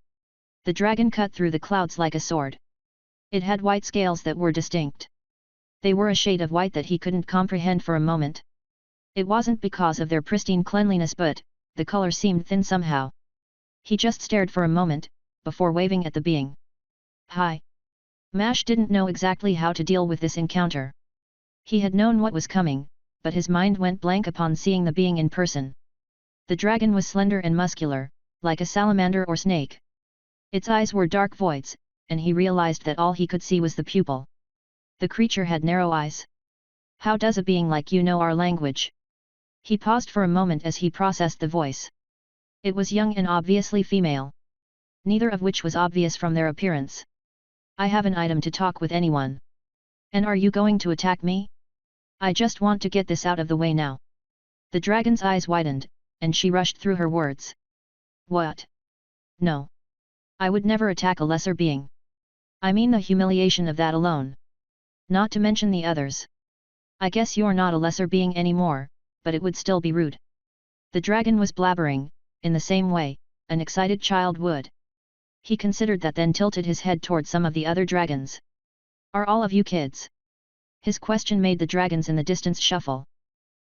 The dragon cut through the clouds like a sword. It had white scales that were distinct. They were a shade of white that he couldn't comprehend for a moment. It wasn't because of their pristine cleanliness, but the color seemed thin somehow. He just stared for a moment, before waving at the being. Hi! Mash didn't know exactly how to deal with this encounter. He had known what was coming, but his mind went blank upon seeing the being in person. The dragon was slender and muscular, like a salamander or snake. Its eyes were dark voids, and he realized that all he could see was the pupil. The creature had narrow eyes. How does a being like you know our language? He paused for a moment as he processed the voice. It was young and obviously female. Neither of which was obvious from their appearance. I have an item to talk with anyone. And are you going to attack me? I just want to get this out of the way now. The dragon's eyes widened, and she rushed through her words. What? No. I would never attack a lesser being. I mean the humiliation of that alone. Not to mention the others. I guess you're not a lesser being anymore, but it would still be rude. The dragon was blabbering, in the same way an excited child would. He considered that, then tilted his head toward some of the other dragons. Are all of you kids? His question made the dragons in the distance shuffle.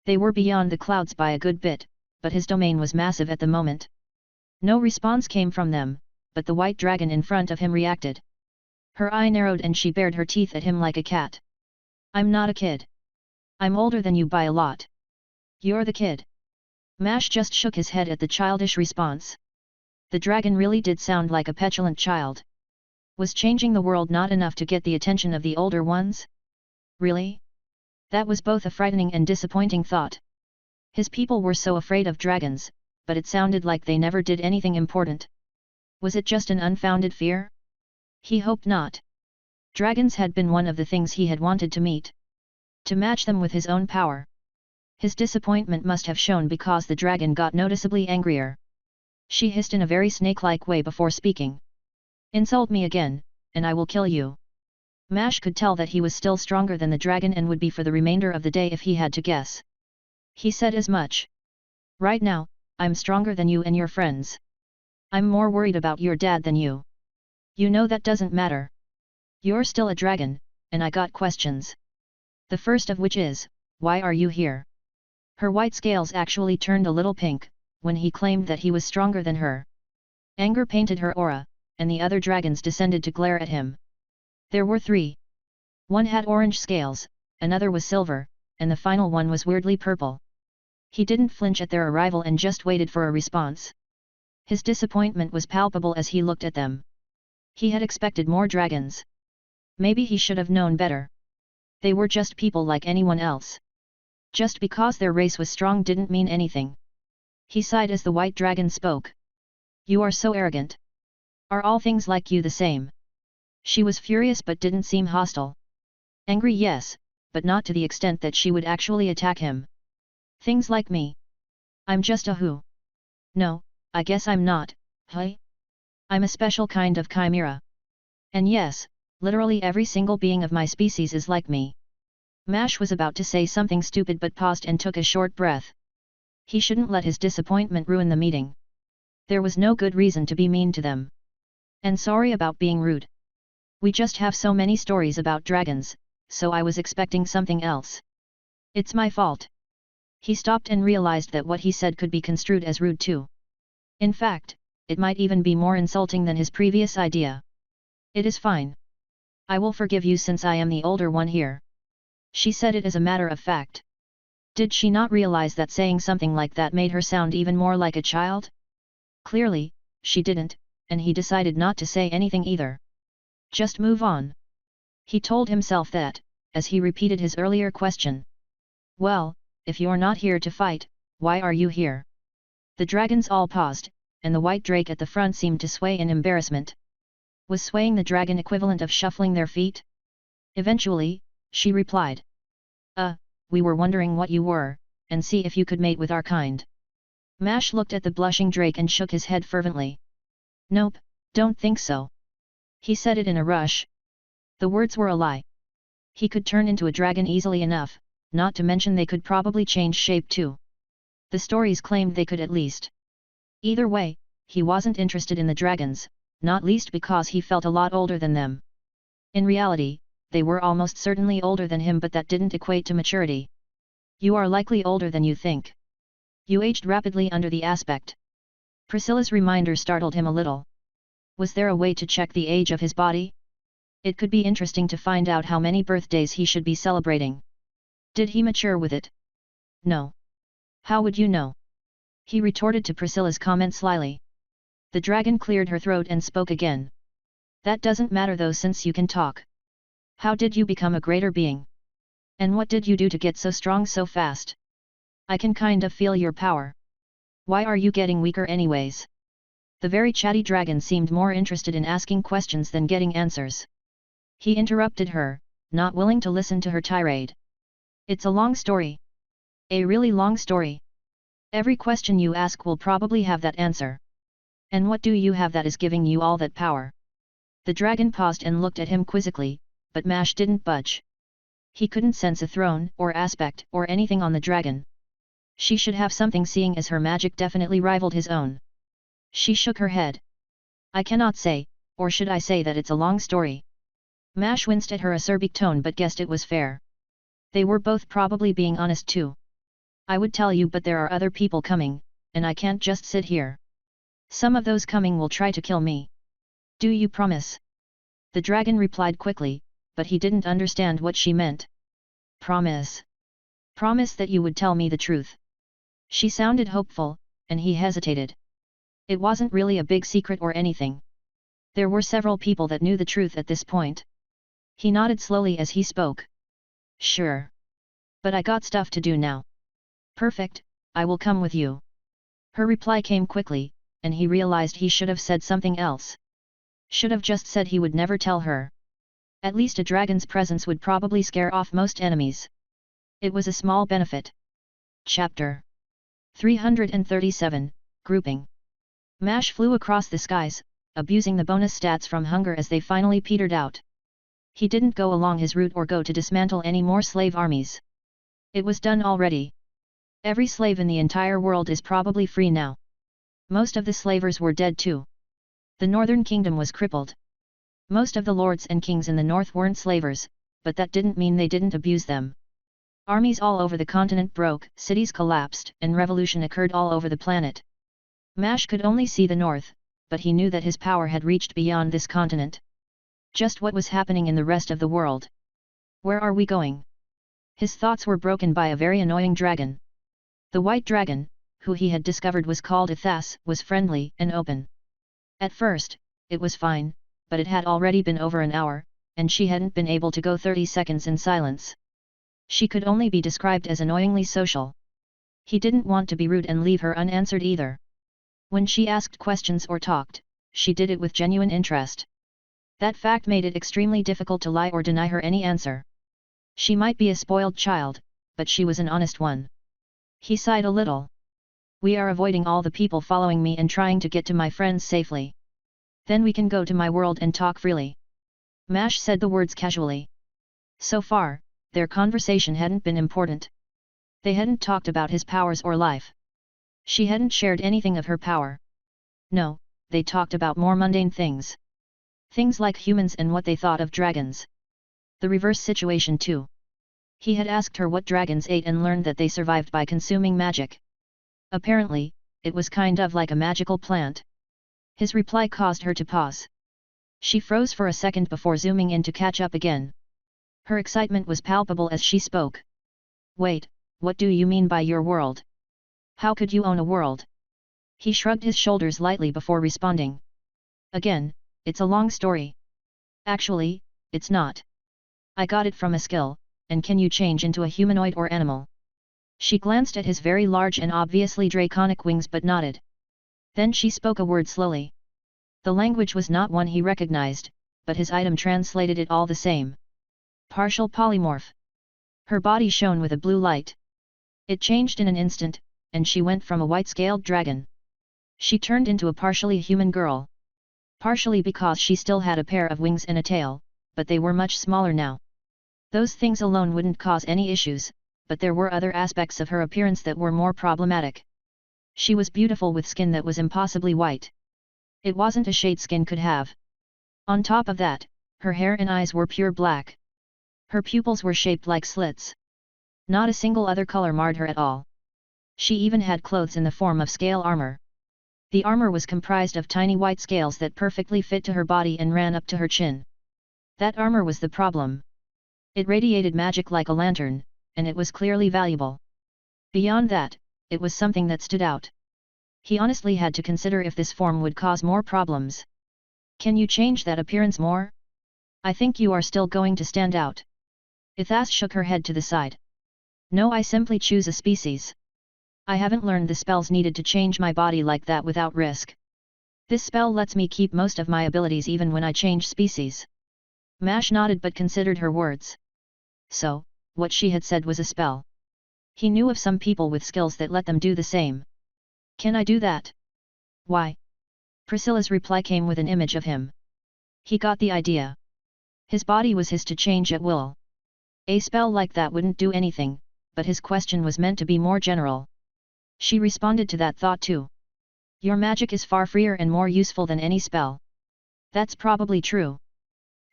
They were beyond the clouds by a good bit, but his domain was massive at the moment. No response came from them, but the white dragon in front of him reacted. Her eye narrowed and she bared her teeth at him like a cat. I'm not a kid. I'm older than you by a lot. You're the kid. Mash just shook his head at the childish response. The dragon really did sound like a petulant child. Was changing the world not enough to get the attention of the older ones? Really? That was both a frightening and disappointing thought. His people were so afraid of dragons, but it sounded like they never did anything important. Was it just an unfounded fear? He hoped not. Dragons had been one of the things he had wanted to meet. To match them with his own power. His disappointment must have shown because the dragon got noticeably angrier. She hissed in a very snake-like way before speaking. Insult me again, and I will kill you. Mash could tell that he was still stronger than the dragon and would be for the remainder of the day if he had to guess. He said as much. Right now, I'm stronger than you and your friends. I'm more worried about your dad than you. You know that doesn't matter. You're still a dragon, and I got questions. The first of which is, why are you here? Her white scales actually turned a little pink, when he claimed that he was stronger than her. Anger painted her aura, and the other dragons descended to glare at him. There were 3. One had orange scales, another was silver, and the final one was weirdly purple. He didn't flinch at their arrival and just waited for a response. His disappointment was palpable as he looked at them. He had expected more dragons. Maybe he should have known better. They were just people like anyone else. Just because their race was strong didn't mean anything. He sighed as the white dragon spoke. You are so arrogant. Are all things like you the same? She was furious but didn't seem hostile. Angry, yes, but not to the extent that she would actually attack him. Things like me. I'm just a who? No, I guess I'm not, huh? I'm a special kind of chimera. And yes, literally every single being of my species is like me. Mash was about to say something stupid but paused and took a short breath. He shouldn't let his disappointment ruin the meeting. There was no good reason to be mean to them. And sorry about being rude. We just have so many stories about dragons, so I was expecting something else. It's my fault. He stopped and realized that what he said could be construed as rude too. In fact, it might even be more insulting than his previous idea. It is fine. I will forgive you since I am the older one here. She said it as a matter of fact. Did she not realize that saying something like that made her sound even more like a child? Clearly, she didn't, and he decided not to say anything either. Just move on. He told himself that, as he repeated his earlier question. Well, if you're not here to fight, why are you here? The dragons all paused, and the white drake at the front seemed to sway in embarrassment. Was swaying the dragon equivalent of shuffling their feet? Eventually, she replied. We were wondering what you were, and see if you could mate with our kind. Mash looked at the blushing drake and shook his head fervently. Nope, don't think so. He said it in a rush. The words were a lie. He could turn into a dragon easily enough, not to mention they could probably change shape too. The stories claimed they could at least. Either way, he wasn't interested in the dragons, not least because he felt a lot older than them. In reality, they were almost certainly older than him, but that didn't equate to maturity. You are likely older than you think. You aged rapidly under the aspect. Priscilla's reminder startled him a little. Was there a way to check the age of his body? It could be interesting to find out how many birthdays he should be celebrating. Did he mature with it? No. How would you know? He retorted to Priscilla's comment slyly. The dragon cleared her throat and spoke again. That doesn't matter though, since you can talk. How did you become a greater being? And what did you do to get so strong so fast? I can kind of feel your power. Why are you getting weaker anyways? The very chatty dragon seemed more interested in asking questions than getting answers. He interrupted her, not willing to listen to her tirade. It's a long story. A really long story. Every question you ask will probably have that answer. And what do you have that is giving you all that power? The dragon paused and looked at him quizzically, but Mash didn't budge. He couldn't sense a throne, or aspect, or anything on the dragon. She should have something, seeing as her magic definitely rivaled his own. She shook her head. I cannot say, or should I say that it's a long story. Mash winced at her acerbic tone but guessed it was fair. They were both probably being honest too. I would tell you, but there are other people coming, and I can't just sit here. Some of those coming will try to kill me. Do you promise? The dragon replied quickly, but he didn't understand what she meant. Promise. Promise that you would tell me the truth. She sounded hopeful, and he hesitated. It wasn't really a big secret or anything. There were several people that knew the truth at this point. He nodded slowly as he spoke. Sure. But I got stuff to do now. Perfect, I will come with you. Her reply came quickly, and he realized he should have said something else. Should have just said he would never tell her. At least a dragon's presence would probably scare off most enemies. It was a small benefit. Chapter 337, Grouping. Mash flew across the skies, abusing the bonus stats from hunger as they finally petered out. He didn't go along his route or go to dismantle any more slave armies. It was done already. Every slave in the entire world is probably free now. Most of the slavers were dead too. The northern kingdom was crippled. Most of the lords and kings in the north weren't slavers, but that didn't mean they didn't abuse them. Armies all over the continent broke, cities collapsed, and revolution occurred all over the planet. Mash could only see the north, but he knew that his power had reached beyond this continent. Just what was happening in the rest of the world? Where are we going? His thoughts were broken by a very annoying dragon. The white dragon, who he had discovered was called Ithas, was friendly and open. At first, it was fine, but it had already been over an hour, and she hadn't been able to go 30 seconds in silence. She could only be described as annoyingly social. He didn't want to be rude and leave her unanswered either. When she asked questions or talked, she did it with genuine interest. That fact made it extremely difficult to lie or deny her any answer. She might be a spoiled child, but she was an honest one. He sighed a little. We are avoiding all the people following me and trying to get to my friends safely. Then we can go to my world and talk freely. Mash said the words casually. So far, their conversation hadn't been important. They hadn't talked about his powers or life. She hadn't shared anything of her power. No, they talked about more mundane things. Things like humans and what they thought of dragons. The reverse situation too. He had asked her what dragons ate and learned that they survived by consuming magic. Apparently, it was kind of like a magical plant. His reply caused her to pause. She froze for a second before zooming in to catch up again. Her excitement was palpable as she spoke. Wait, what do you mean by your world? How could you own a world? He shrugged his shoulders lightly before responding. Again, it's a long story. Actually, it's not. I got it from a skill, and can you change into a humanoid or animal? She glanced at his very large and obviously draconic wings but nodded. Then she spoke a word slowly. The language was not one he recognized, but his item translated it all the same. Partial polymorph. Her body shone with a blue light. It changed in an instant, and she went from a white-scaled dragon. She turned into a partially human girl. Partially because she still had a pair of wings and a tail, but they were much smaller now. Those things alone wouldn't cause any issues, but there were other aspects of her appearance that were more problematic. She was beautiful with skin that was impossibly white. It wasn't a shade skin could have. On top of that, her hair and eyes were pure black. Her pupils were shaped like slits. Not a single other color marred her at all. She even had clothes in the form of scale armor. The armor was comprised of tiny white scales that perfectly fit to her body and ran up to her chin. That armor was the problem. It radiated magic like a lantern, and it was clearly valuable. Beyond that, it was something that stood out. He honestly had to consider if this form would cause more problems. Can you change that appearance more? I think you are still going to stand out. Ithas shook her head to the side. No, I simply choose a species. I haven't learned the spells needed to change my body like that without risk. This spell lets me keep most of my abilities even when I change species. Mash nodded but considered her words. So, what she had said was a spell. He knew of some people with skills that let them do the same. Can I do that? Why? Priscilla's reply came with an image of him. He got the idea. His body was his to change at will. A spell like that wouldn't do anything, but his question was meant to be more general. She responded to that thought too. Your magic is far freer and more useful than any spell. That's probably true.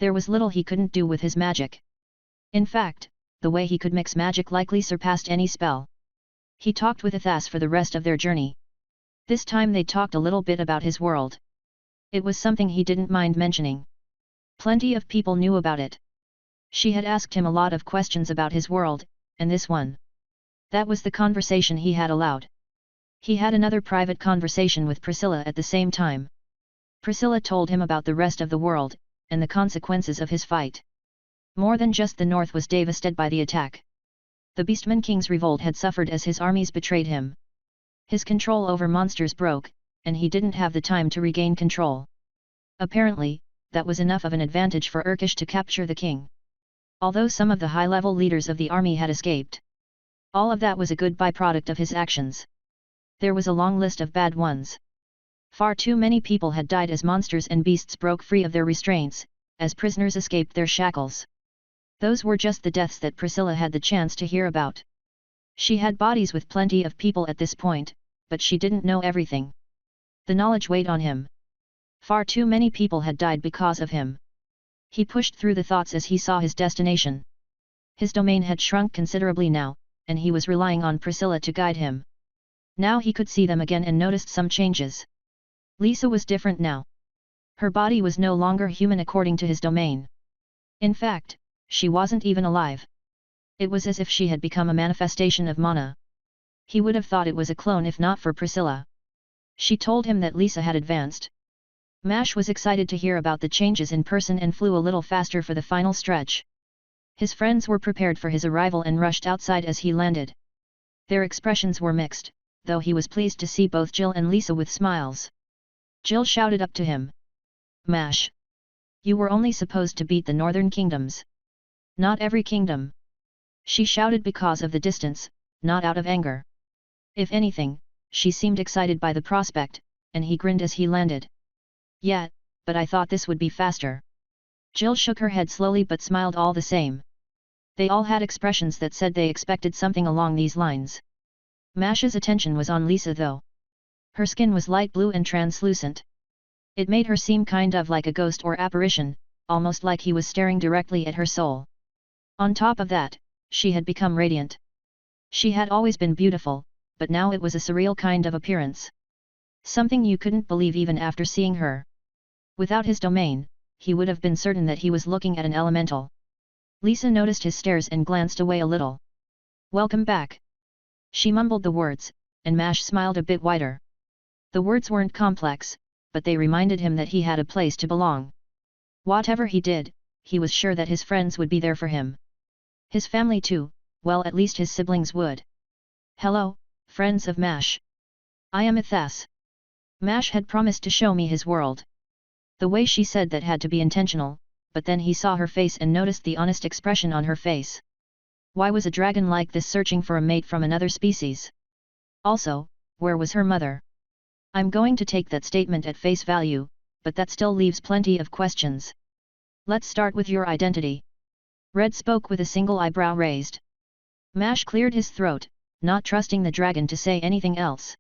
There was little he couldn't do with his magic. In fact, the way he could mix magic likely surpassed any spell. He talked with Ithas for the rest of their journey. This time they talked a little bit about his world. It was something he didn't mind mentioning. Plenty of people knew about it. She had asked him a lot of questions about his world, and this one. That was the conversation he had allowed. He had another private conversation with Priscilla at the same time. Priscilla told him about the rest of the world, and the consequences of his fight. More than just the north was devastated by the attack. The Beastman King's revolt had suffered as his armies betrayed him. His control over monsters broke, and he didn't have the time to regain control. Apparently, that was enough of an advantage for Urkish to capture the king. Although some of the high-level leaders of the army had escaped. All of that was a good byproduct of his actions. There was a long list of bad ones. Far too many people had died as monsters and beasts broke free of their restraints, as prisoners escaped their shackles. Those were just the deaths that Priscilla had the chance to hear about. She had bodies with plenty of people at this point, but she didn't know everything. The knowledge weighed on him. Far too many people had died because of him. He pushed through the thoughts as he saw his destination. His domain had shrunk considerably now, and he was relying on Priscilla to guide him. Now he could see them again and noticed some changes. Lisa was different now. Her body was no longer human according to his domain. In fact, she wasn't even alive. It was as if she had become a manifestation of mana. He would have thought it was a clone if not for Priscilla. She told him that Lisa had advanced. Mash was excited to hear about the changes in person and flew a little faster for the final stretch. His friends were prepared for his arrival and rushed outside as he landed. Their expressions were mixed, though he was pleased to see both Jill and Lisa with smiles. Jill shouted up to him. Mash! You were only supposed to beat the northern kingdoms. Not every kingdom. She shouted because of the distance, not out of anger. If anything, she seemed excited by the prospect, and he grinned as he landed. Yeah, but I thought this would be faster. Jill shook her head slowly but smiled all the same. They all had expressions that said they expected something along these lines. Mash's attention was on Lisa though. Her skin was light blue and translucent. It made her seem kind of like a ghost or apparition, almost like he was staring directly at her soul. On top of that, she had become radiant. She had always been beautiful, but now it was a surreal kind of appearance. Something you couldn't believe even after seeing her. Without his domain, he would have been certain that he was looking at an elemental. Lisa noticed his stares and glanced away a little. Welcome back. She mumbled the words, and Mash smiled a bit wider. The words weren't complex, but they reminded him that he had a place to belong. Whatever he did, he was sure that his friends would be there for him. His family too, well at least his siblings would. Hello, friends of Mash. I am Ithas. Mash had promised to show me his world. The way she said that had to be intentional, but then he saw her face and noticed the honest expression on her face. Why was a dragon like this searching for a mate from another species? Also, where was her mother? I'm going to take that statement at face value, but that still leaves plenty of questions. Let's start with your identity. Red spoke with a single eyebrow raised. Mash cleared his throat, not trusting the dragon to say anything else.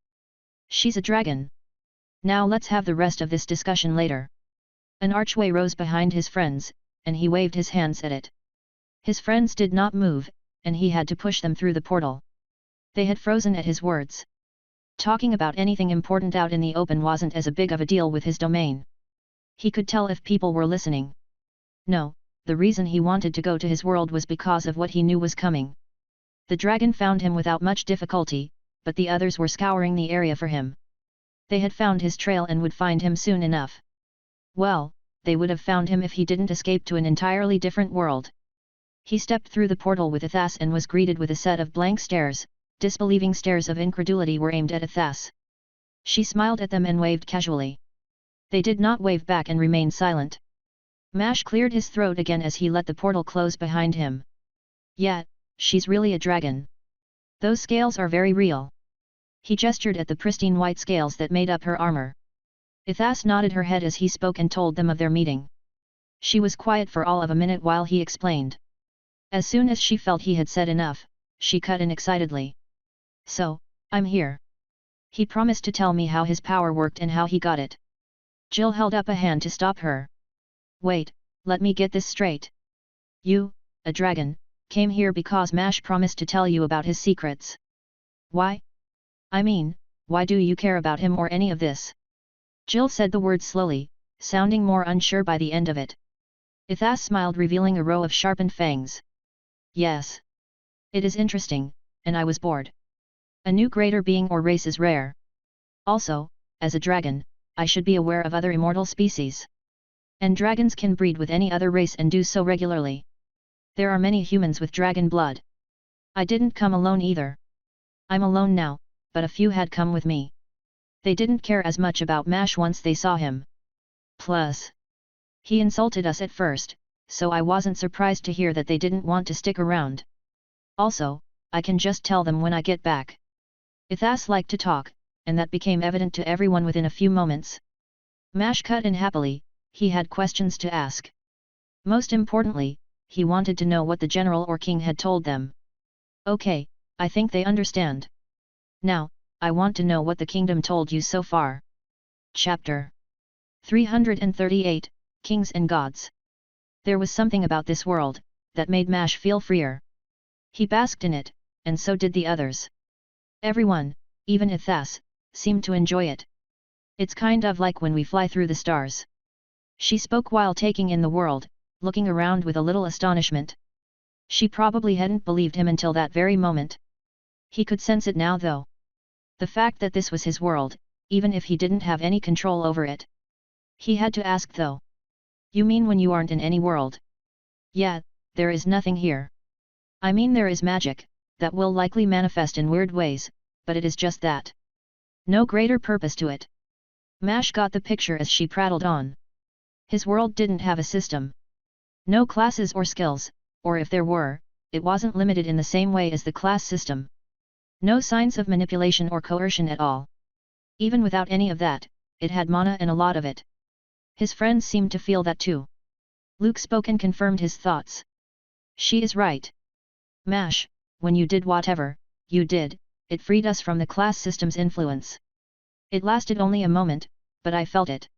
She's a dragon. Now let's have the rest of this discussion later. An archway rose behind his friends, and he waved his hands at it. His friends did not move, and he had to push them through the portal. They had frozen at his words. Talking about anything important out in the open wasn't as big of a deal with his domain. He could tell if people were listening. No, the reason he wanted to go to his world was because of what he knew was coming. The dragon found him without much difficulty, but the others were scouring the area for him. They had found his trail and would find him soon enough. Well, they would have found him if he didn't escape to an entirely different world. He stepped through the portal with Ithas and was greeted with a set of blank stares. Disbelieving stares of incredulity were aimed at Ithas. She smiled at them and waved casually. They did not wave back and remained silent. Mash cleared his throat again as he let the portal close behind him. Yeah, she's really a dragon. Those scales are very real. He gestured at the pristine white scales that made up her armor. Ithas nodded her head as he spoke and told them of their meeting. She was quiet for all of a minute while he explained. As soon as she felt he had said enough, she cut in excitedly. So, I'm here. He promised to tell me how his power worked and how he got it. Jill held up a hand to stop her. Wait, let me get this straight. You, a dragon, came here because Mash promised to tell you about his secrets. Why? I mean, why do you care about him or any of this? Jill said the word slowly, sounding more unsure by the end of it. Ithas smiled, revealing a row of sharpened fangs. Yes. It is interesting, and I was bored. A new greater being or race is rare. Also, as a dragon, I should be aware of other immortal species. And dragons can breed with any other race and do so regularly. There are many humans with dragon blood. I didn't come alone either. I'm alone now, but a few had come with me. They didn't care as much about Mash once they saw him. Plus, he insulted us at first, so I wasn't surprised to hear that they didn't want to stick around. Also, I can just tell them when I get back. Ithas liked to talk, and that became evident to everyone within a few moments. Mash cut in happily, he had questions to ask. Most importantly, he wanted to know what the general or king had told them. Okay, I think they understand. Now, I want to know what the kingdom told you so far. Chapter 338, Kings and Gods. There was something about this world that made Mash feel freer. He basked in it, and so did the others. Everyone, even Ithas, seemed to enjoy it. It's kind of like when we fly through the stars. She spoke while taking in the world, looking around with a little astonishment. She probably hadn't believed him until that very moment. He could sense it now though. The fact that this was his world, even if he didn't have any control over it. He had to ask though. You mean when you aren't in any world? Yeah, there is nothing here. I mean there is magic, that will likely manifest in weird ways, but it is just that. No greater purpose to it. Mash got the picture as she prattled on. His world didn't have a system. No classes or skills, or if there were, it wasn't limited in the same way as the class system. No signs of manipulation or coercion at all. Even without any of that, it had mana and a lot of it. His friends seemed to feel that too. Luke spoke and confirmed his thoughts. She is right. Mash, when you did whatever you did, it freed us from the class system's influence. It lasted only a moment, but I felt it.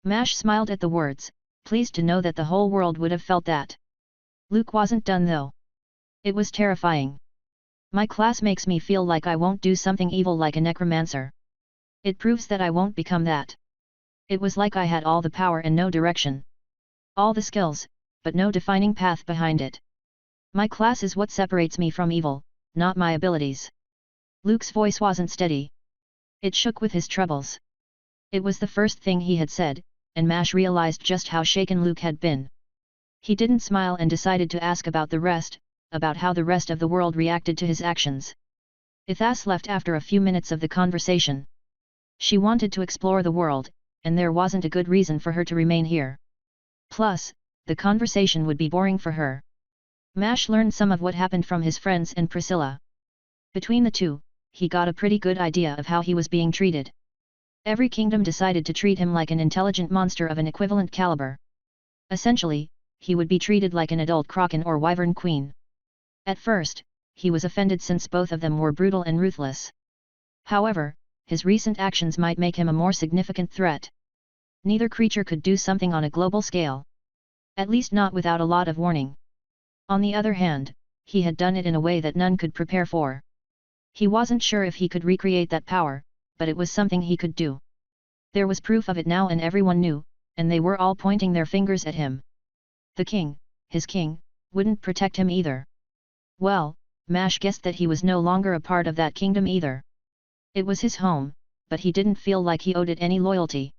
Mash smiled at the words, pleased to know that the whole world would have felt that. Luke wasn't done though. It was terrifying. My class makes me feel like I won't do something evil like a necromancer. It proves that I won't become that. It was like I had all the power and no direction. All the skills, but no defining path behind it. My class is what separates me from evil, not my abilities. Luke's voice wasn't steady. It shook with his troubles. It was the first thing he had said, and Mash realized just how shaken Luke had been. He didn't smile and decided to ask about the rest, about how the rest of the world reacted to his actions. Ithas left after a few minutes of the conversation. She wanted to explore the world, and there wasn't a good reason for her to remain here. Plus, the conversation would be boring for her. Mash learned some of what happened from his friends and Priscilla. Between the two, he got a pretty good idea of how he was being treated. Every kingdom decided to treat him like an intelligent monster of an equivalent caliber. Essentially, he would be treated like an adult Kraken or Wyvern Queen. At first, he was offended since both of them were brutal and ruthless. However, his recent actions might make him a more significant threat. Neither creature could do something on a global scale. At least not without a lot of warning. On the other hand, he had done it in a way that none could prepare for. He wasn't sure if he could recreate that power, but it was something he could do. There was proof of it now and everyone knew, and they were all pointing their fingers at him. The king, his king, wouldn't protect him either. Well, Mash guessed that he was no longer a part of that kingdom either. It was his home, but he didn't feel like he owed it any loyalty.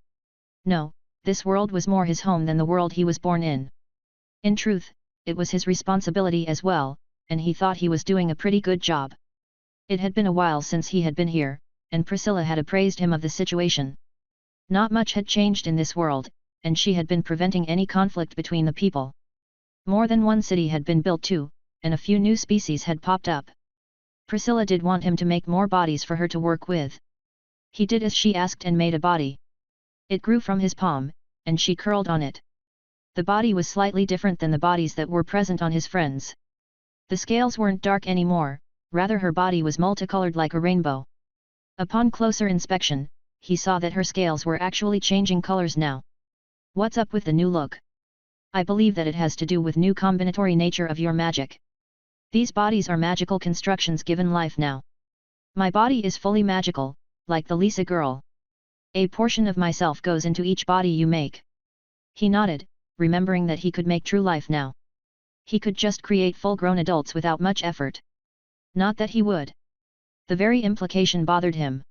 No, this world was more his home than the world he was born in. In truth, it was his responsibility as well, and he thought he was doing a pretty good job. It had been a while since he had been here, and Priscilla had appraised him of the situation. Not much had changed in this world, and she had been preventing any conflict between the people. More than one city had been built too, and a few new species had popped up. Priscilla did want him to make more bodies for her to work with. He did as she asked and made a body. It grew from his palm, and she curled on it. The body was slightly different than the bodies that were present on his friends. The scales weren't dark anymore, rather her body was multicolored like a rainbow. Upon closer inspection, he saw that her scales were actually changing colors now. What's up with the new look? I believe that it has to do with new combinatory nature of your magic. These bodies are magical constructions given life now. My body is fully magical, like the Lisa girl. A portion of myself goes into each body you make. He nodded, remembering that he could make true life now. He could just create full-grown adults without much effort. Not that he would. The very implication bothered him.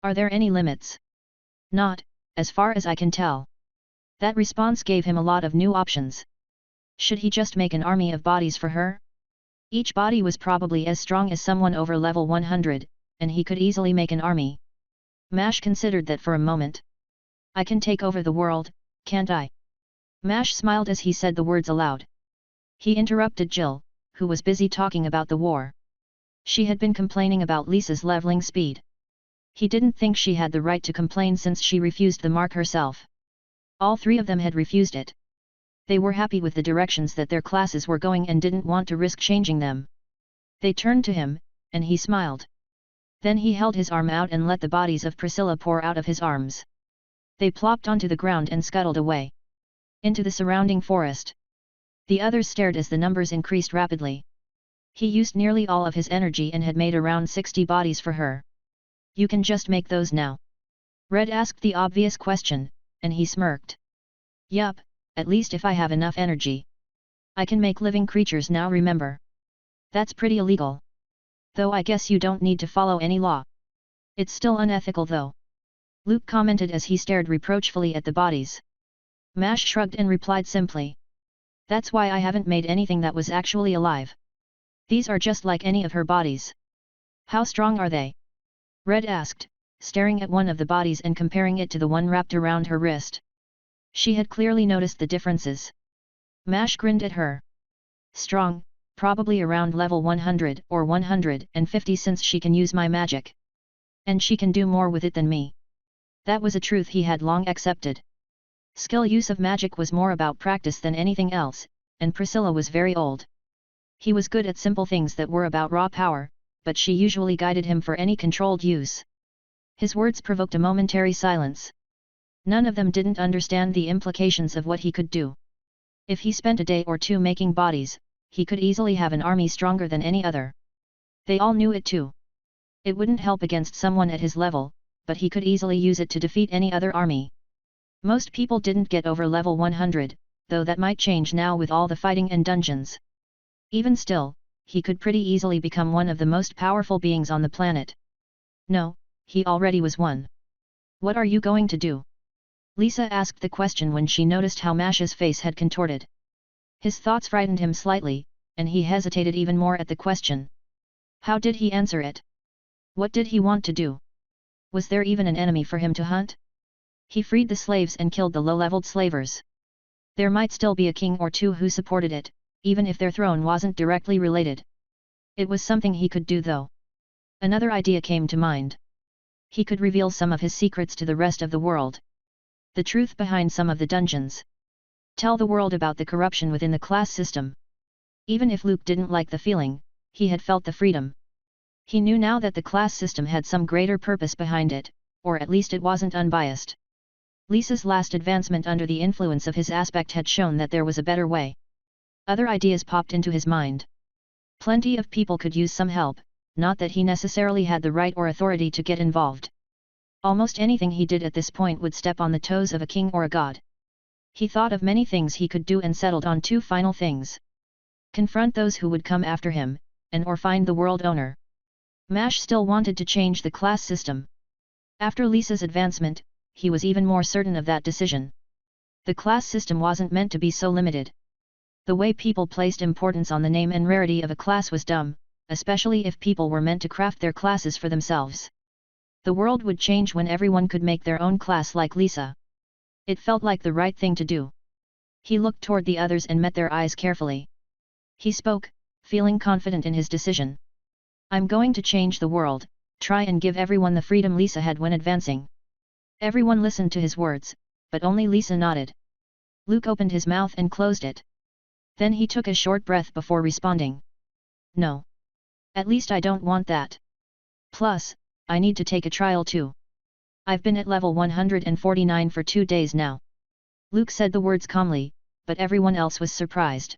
Are there any limits? Not, as far as I can tell. That response gave him a lot of new options. Should he just make an army of bodies for her? Each body was probably as strong as someone over level 100, and he could easily make an army. Mash considered that for a moment. I can take over the world, can't I? Mash smiled as he said the words aloud. He interrupted Jill, who was busy talking about the war. She had been complaining about Lisa's leveling speed. He didn't think she had the right to complain since she refused the mark herself. All three of them had refused it. They were happy with the directions that their classes were going and didn't want to risk changing them. They turned to him, and he smiled. Then he held his arm out and let the bodies of Priscilla pour out of his arms. They plopped onto the ground and scuttled away. Into the surrounding forest. The others stared as the numbers increased rapidly. He used nearly all of his energy and had made around 60 bodies for her. You can just make those now? Red asked the obvious question, and he smirked. Yup, at least if I have enough energy. I can make living creatures now, remember. That's pretty illegal. Though I guess you don't need to follow any law. It's still unethical though. Luke commented as he stared reproachfully at the bodies. Mash shrugged and replied simply. That's why I haven't made anything that was actually alive. These are just like any of her bodies. How strong are they? Red asked, staring at one of the bodies and comparing it to the one wrapped around her wrist. She had clearly noticed the differences. Mash grinned at her. Strong, probably around level 100 or 150 since she can use my magic. And she can do more with it than me. That was a truth he had long accepted. Skill use of magic was more about practice than anything else, and Priscilla was very old. He was good at simple things that were about raw power, but she usually guided him for any controlled use. His words provoked a momentary silence. None of them didn't understand the implications of what he could do. If he spent a day or two making bodies, he could easily have an army stronger than any other. They all knew it too. It wouldn't help against someone at his level, but he could easily use it to defeat any other army. Most people didn't get over level 100, though that might change now with all the fighting and dungeons. Even still, he could pretty easily become one of the most powerful beings on the planet. No, he already was one. What are you going to do? Lisa asked the question when she noticed how Mash's face had contorted. His thoughts frightened him slightly, and he hesitated even more at the question. How did he answer it? What did he want to do? Was there even an enemy for him to hunt? He freed the slaves and killed the low-leveled slavers. There might still be a king or two who supported it, even if their throne wasn't directly related. It was something he could do though. Another idea came to mind. He could reveal some of his secrets to the rest of the world. The truth behind some of the dungeons. Tell the world about the corruption within the class system. Even if Luke didn't like the feeling, he had felt the freedom. He knew now that the class system had some greater purpose behind it, or at least it wasn't unbiased. Lisa's last advancement under the influence of his aspect had shown that there was a better way. Other ideas popped into his mind. Plenty of people could use some help, not that he necessarily had the right or authority to get involved. Almost anything he did at this point would step on the toes of a king or a god. He thought of many things he could do and settled on two final things. Confront those who would come after him, and or find the world owner. Mash still wanted to change the class system. After Lisa's advancement, he was even more certain of that decision. The class system wasn't meant to be so limited. The way people placed importance on the name and rarity of a class was dumb, especially if people were meant to craft their classes for themselves. The world would change when everyone could make their own class like Lisa. It felt like the right thing to do. He looked toward the others and met their eyes carefully. He spoke, feeling confident in his decision. I'm going to change the world, try and give everyone the freedom Lisa had when advancing. Everyone listened to his words, but only Lisa nodded. Luke opened his mouth and closed it. Then he took a short breath before responding. No. At least I don't want that. Plus, I need to take a trial too. I've been at level 149 for 2 days now. Luke said the words calmly, but everyone else was surprised.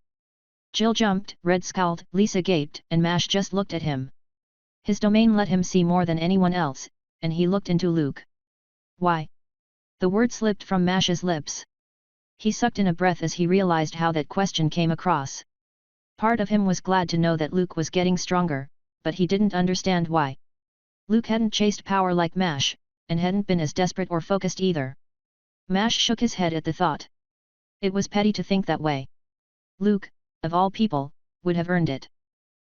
Jill jumped, Red scowled, Lisa gaped, and Mash just looked at him. His domain let him see more than anyone else, and he looked into Luke. Why? The word slipped from Mash's lips. He sucked in a breath as he realized how that question came across. Part of him was glad to know that Luke was getting stronger, but he didn't understand why. Luke hadn't chased power like Mash, and hadn't been as desperate or focused either. Mash shook his head at the thought. It was petty to think that way. Luke, of all people, would have earned it.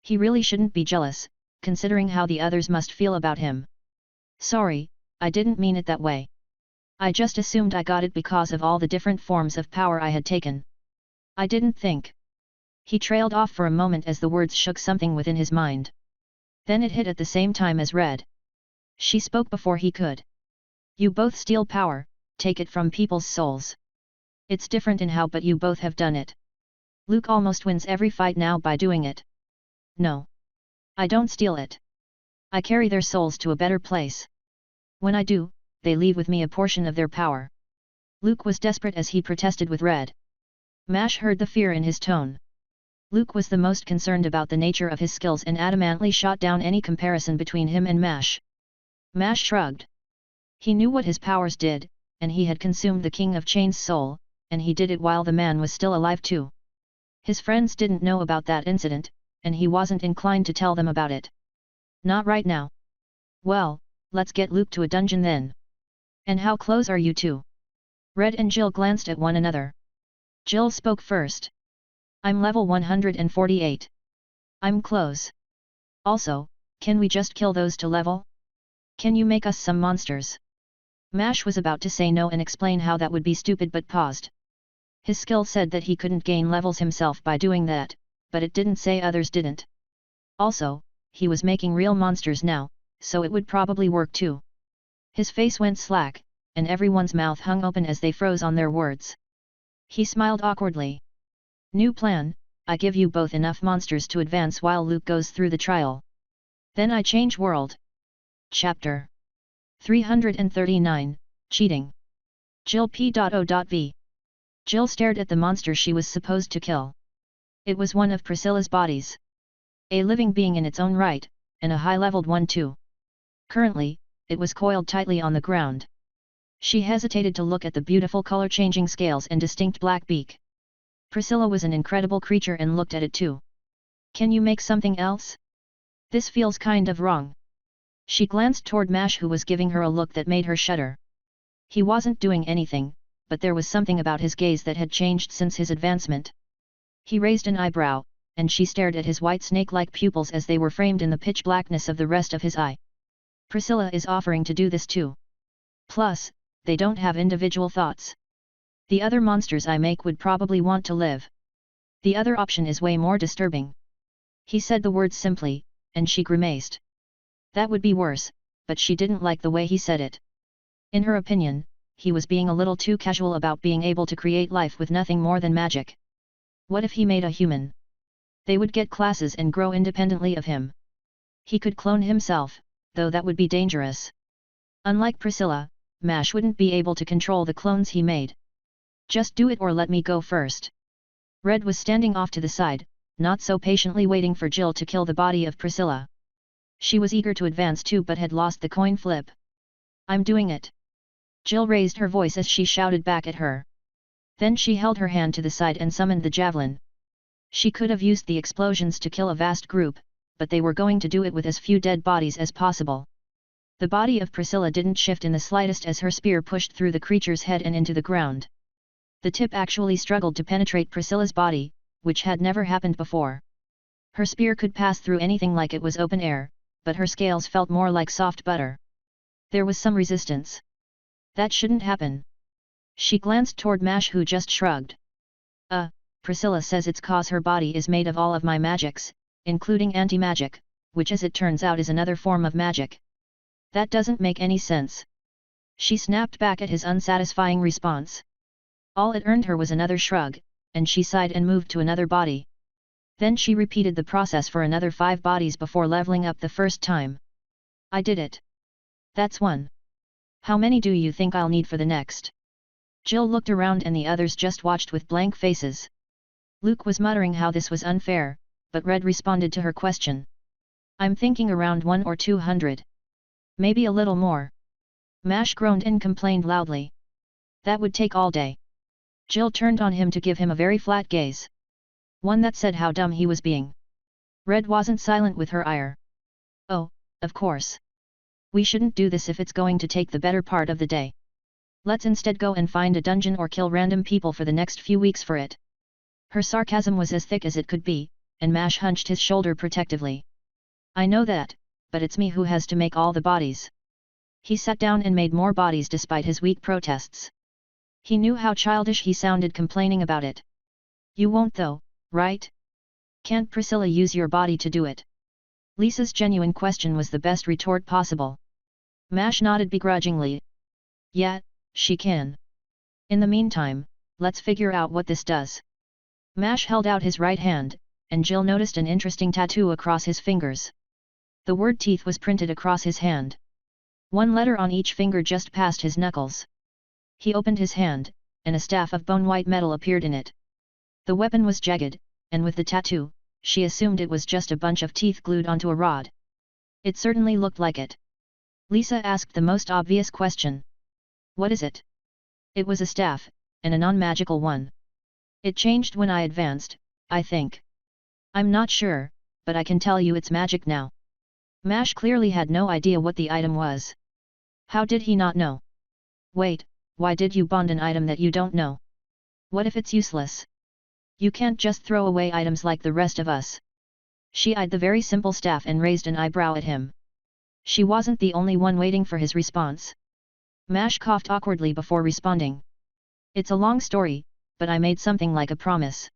He really shouldn't be jealous, considering how the others must feel about him. Sorry, I didn't mean it that way. I just assumed I got it because of all the different forms of power I had taken. I didn't think. He trailed off for a moment as the words shook something within his mind. Then it hit at the same time as Red. She spoke before he could. You both steal power, take it from people's souls. It's different in how, but you both have done it. Luke almost wins every fight now by doing it. No. I don't steal it. I carry their souls to a better place. When I do, they leave with me a portion of their power. Luke was desperate as he protested with Red. Mash heard the fear in his tone. Luke was the most concerned about the nature of his skills and adamantly shot down any comparison between him and Mash. Mash shrugged. He knew what his powers did, and he had consumed the King of Chains' soul, and he did it while the man was still alive too. His friends didn't know about that incident, and he wasn't inclined to tell them about it. Not right now. Well, let's get Luke to a dungeon then. And how close are you two? Red and Jill glanced at one another. Jill spoke first. I'm level 148. I'm close. Also, can we just kill those to level? Can you make us some monsters? Mash was about to say no and explain how that would be stupid but paused. His skill said that he couldn't gain levels himself by doing that, but it didn't say others didn't. Also, he was making real monsters now, so it would probably work too. His face went slack, and everyone's mouth hung open as they froze on their words. He smiled awkwardly. New plan, I give you both enough monsters to advance while Luke goes through the trial. Then I change world. Chapter 339, Cheating. Jill P.O.V. Jill stared at the monster she was supposed to kill. It was one of Priscilla's bodies. A living being in its own right, and a high-leveled one too. Currently, it was coiled tightly on the ground. She hesitated to look at the beautiful color-changing scales and distinct black beak. Priscilla was an incredible creature and looked at it too. Can you make something else? This feels kind of wrong. She glanced toward Mash, who was giving her a look that made her shudder. He wasn't doing anything, but there was something about his gaze that had changed since his advancement. He raised an eyebrow, and she stared at his white snake-like pupils as they were framed in the pitch blackness of the rest of his eye. Priscilla is offering to do this too. Plus, they don't have individual thoughts. The other monsters I make would probably want to live. The other option is way more disturbing. He said the words simply, and she grimaced. That would be worse, but she didn't like the way he said it. In her opinion, he was being a little too casual about being able to create life with nothing more than magic. What if he made a human? They would get classes and grow independently of him. He could clone himself, though that would be dangerous. Unlike Priscilla, Mash wouldn't be able to control the clones he made. Just do it or let me go first. Red was standing off to the side, not so patiently waiting for Jill to kill the body of Priscilla. She was eager to advance too but had lost the coin flip. I'm doing it. Jill raised her voice as she shouted back at her. Then she held her hand to the side and summoned the javelin. She could have used the explosions to kill a vast group, but they were going to do it with as few dead bodies as possible. The body of Priscilla didn't shift in the slightest as her spear pushed through the creature's head and into the ground. The tip actually struggled to penetrate Priscilla's body, which had never happened before. Her spear could pass through anything like it was open air, but her scales felt more like soft butter. There was some resistance. That shouldn't happen. She glanced toward Mash, who just shrugged. Priscilla says it's cause her body is made of all of my magics, including anti-magic, which as it turns out is another form of magic. That doesn't make any sense. She snapped back at his unsatisfying response. All it earned her was another shrug, and she sighed and moved to another body. Then she repeated the process for another 5 bodies before leveling up the first time. I did it. That's 1. How many do you think I'll need for the next? Jill looked around and the others just watched with blank faces. Luke was muttering how this was unfair, but Red responded to her question. I'm thinking around 100 or 200. Maybe a little more. Mash groaned and complained loudly. That would take all day. Jill turned on him to give him a very flat gaze. One that said how dumb he was being. Red wasn't silent with her ire. Oh, of course. We shouldn't do this if it's going to take the better part of the day. Let's instead go and find a dungeon or kill random people for the next few weeks for it. Her sarcasm was as thick as it could be, and Mash hunched his shoulder protectively. I know that, but it's me who has to make all the bodies. He sat down and made more bodies despite his weak protests. He knew how childish he sounded complaining about it. You won't though, right? Can't Priscilla use your body to do it? Lisa's genuine question was the best retort possible. Mash nodded begrudgingly. Yeah, she can. In the meantime, let's figure out what this does. Mash held out his right hand, and Jill noticed an interesting tattoo across his fingers. The word teeth was printed across his hand. 1 letter on each finger just past his knuckles. He opened his hand, and a staff of bone-white metal appeared in it. The weapon was jagged, and with the tattoo, she assumed it was just a bunch of teeth glued onto a rod. It certainly looked like it. Lisa asked the most obvious question. What is it? It was a staff, and a non-magical one. It changed when I advanced, I think. I'm not sure, but I can tell you it's magic now. Mash clearly had no idea what the item was. How did he not know? Wait, why did you bond an item that you don't know? What if it's useless? You can't just throw away items like the rest of us. She eyed the very simple staff and raised an eyebrow at him. She wasn't the only one waiting for his response. Mash coughed awkwardly before responding. It's a long story, but I made something like a promise.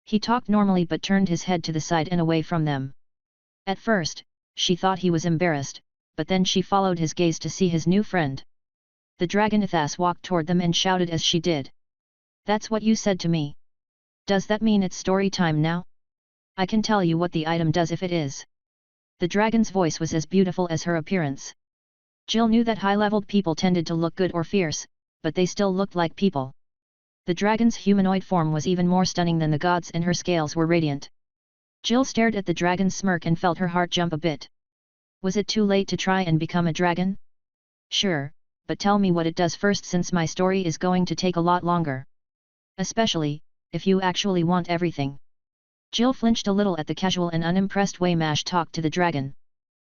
He talked normally but turned his head to the side and away from them. At first, she thought he was embarrassed, but then she followed his gaze to see his new friend. The Dragonithas walked toward them and shouted as she did. That's what you said to me. Does that mean it's story time now? I can tell you what the item does if it is. The dragon's voice was as beautiful as her appearance. Jill knew that high-leveled people tended to look good or fierce, but they still looked like people. The dragon's humanoid form was even more stunning than the gods and her scales were radiant. Jill stared at the dragon's smirk and felt her heart jump a bit. Was it too late to try and become a dragon? Sure, but tell me what it does first since my story is going to take a lot longer. Especially, if you actually want everything. Jill flinched a little at the casual and unimpressed way Mash talked to the dragon.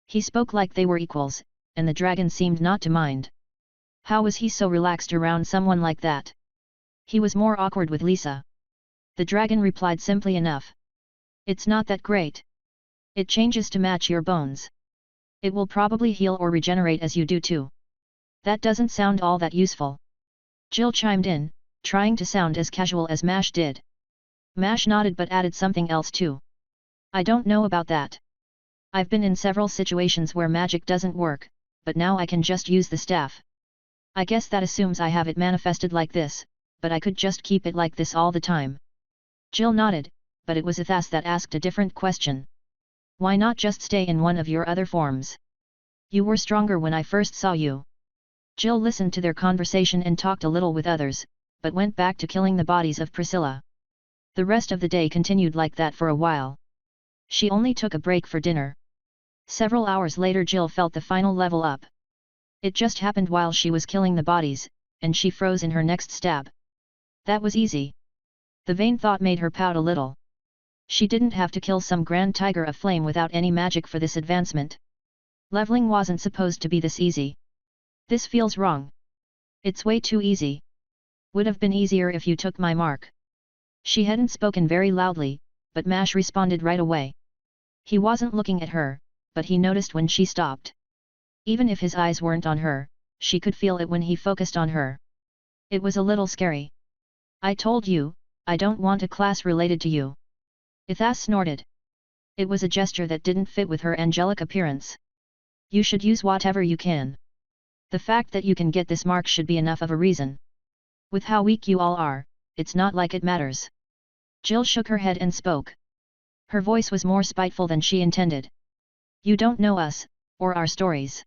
He spoke like they were equals, and the dragon seemed not to mind. How was he so relaxed around someone like that? He was more awkward with Lisa. The dragon replied simply enough. It's not that great. It changes to match your bones. It will probably heal or regenerate as you do too. That doesn't sound all that useful. Jill chimed in, trying to sound as casual as Mash did. Mash nodded but added something else too. I don't know about that. I've been in several situations where magic doesn't work, but now I can just use the staff. I guess that assumes I have it manifested like this, but I could just keep it like this all the time. Jill nodded, but it was Ithas that asked a different question. Why not just stay in one of your other forms? You were stronger when I first saw you. Jill listened to their conversation and talked a little with others, but went back to killing the bodies of Priscilla. The rest of the day continued like that for a while. She only took a break for dinner. Several hours later Jill felt the final level up. It just happened while she was killing the bodies, and she froze in her next stab. That was easy. The vain thought made her pout a little. She didn't have to kill some grand tiger of flame without any magic for this advancement. Leveling wasn't supposed to be this easy. This feels wrong. It's way too easy. Would have been easier if you took my mark. She hadn't spoken very loudly, but Mash responded right away. He wasn't looking at her, but he noticed when she stopped. Even if his eyes weren't on her, she could feel it when he focused on her. It was a little scary. I told you, I don't want a class related to you. Ithas snorted. It was a gesture that didn't fit with her angelic appearance. You should use whatever you can. The fact that you can get this mark should be enough of a reason. With how weak you all are, it's not like it matters. Jill shook her head and spoke. Her voice was more spiteful than she intended. You don't know us, or our stories.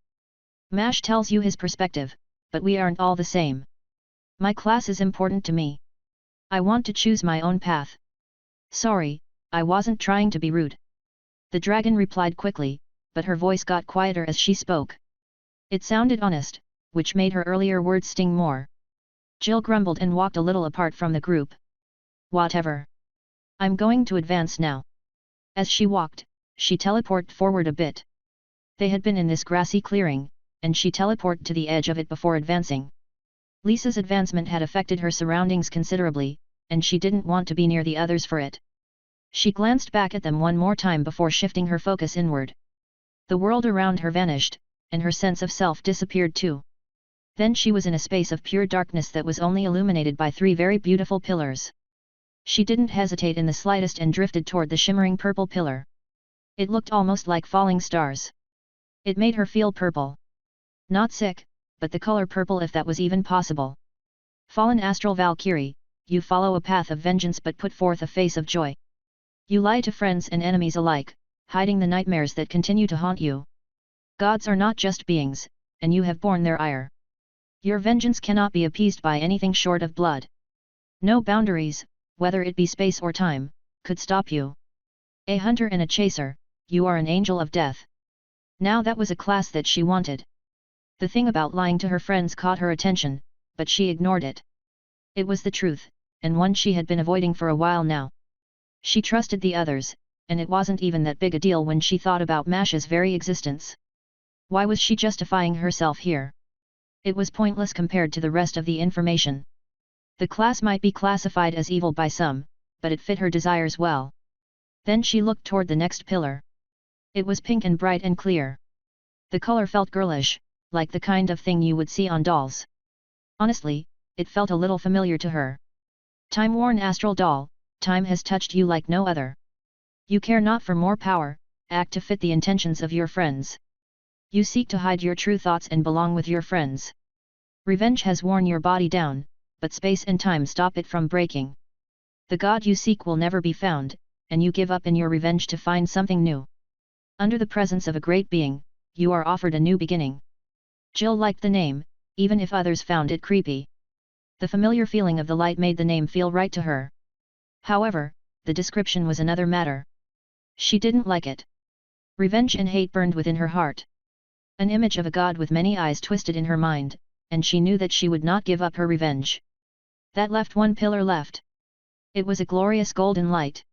Mash tells you his perspective, but we aren't all the same. My class is important to me. I want to choose my own path. Sorry, I wasn't trying to be rude. The dragon replied quickly, but her voice got quieter as she spoke. It sounded honest, which made her earlier words sting more. Jill grumbled and walked a little apart from the group. Whatever. I'm going to advance now. As she walked, she teleported forward a bit. They had been in this grassy clearing, and she teleported to the edge of it before advancing. Lisa's advancement had affected her surroundings considerably, and she didn't want to be near the others for it. She glanced back at them one more time before shifting her focus inward. The world around her vanished, and her sense of self disappeared too. Then she was in a space of pure darkness that was only illuminated by 3 very beautiful pillars. She didn't hesitate in the slightest and drifted toward the shimmering purple pillar. It looked almost like falling stars. It made her feel purple. Not sick, but the color purple if that was even possible. Fallen astral Valkyrie, you follow a path of vengeance but put forth a face of joy. You lie to friends and enemies alike, hiding the nightmares that continue to haunt you. Gods are not just beings, and you have borne their ire. Your vengeance cannot be appeased by anything short of blood. No boundaries, whether it be space or time, could stop you. A hunter and a chaser, you are an angel of death. Now that was a class that she wanted. The thing about lying to her friends caught her attention, but she ignored it. It was the truth, and one she had been avoiding for a while now. She trusted the others, and it wasn't even that big a deal when she thought about Mash's very existence. Why was she justifying herself here? It was pointless compared to the rest of the information. The class might be classified as evil by some, but it fit her desires well. Then she looked toward the next pillar. It was pink and bright and clear. The color felt girlish, like the kind of thing you would see on dolls. Honestly, it felt a little familiar to her. Time-worn astral doll, time has touched you like no other. You care not for more power, act to fit the intentions of your friends. You seek to hide your true thoughts and belong with your friends. Revenge has worn your body down, but space and time stop it from breaking. The god you seek will never be found, and you give up in your revenge to find something new. Under the presence of a great being, you are offered a new beginning. Jill liked the name, even if others found it creepy. The familiar feeling of the light made the name feel right to her. However, the description was another matter. She didn't like it. Revenge and hate burned within her heart. An image of a god with many eyes twisted in her mind, and she knew that she would not give up her revenge. That left one pillar left. It was a glorious golden light.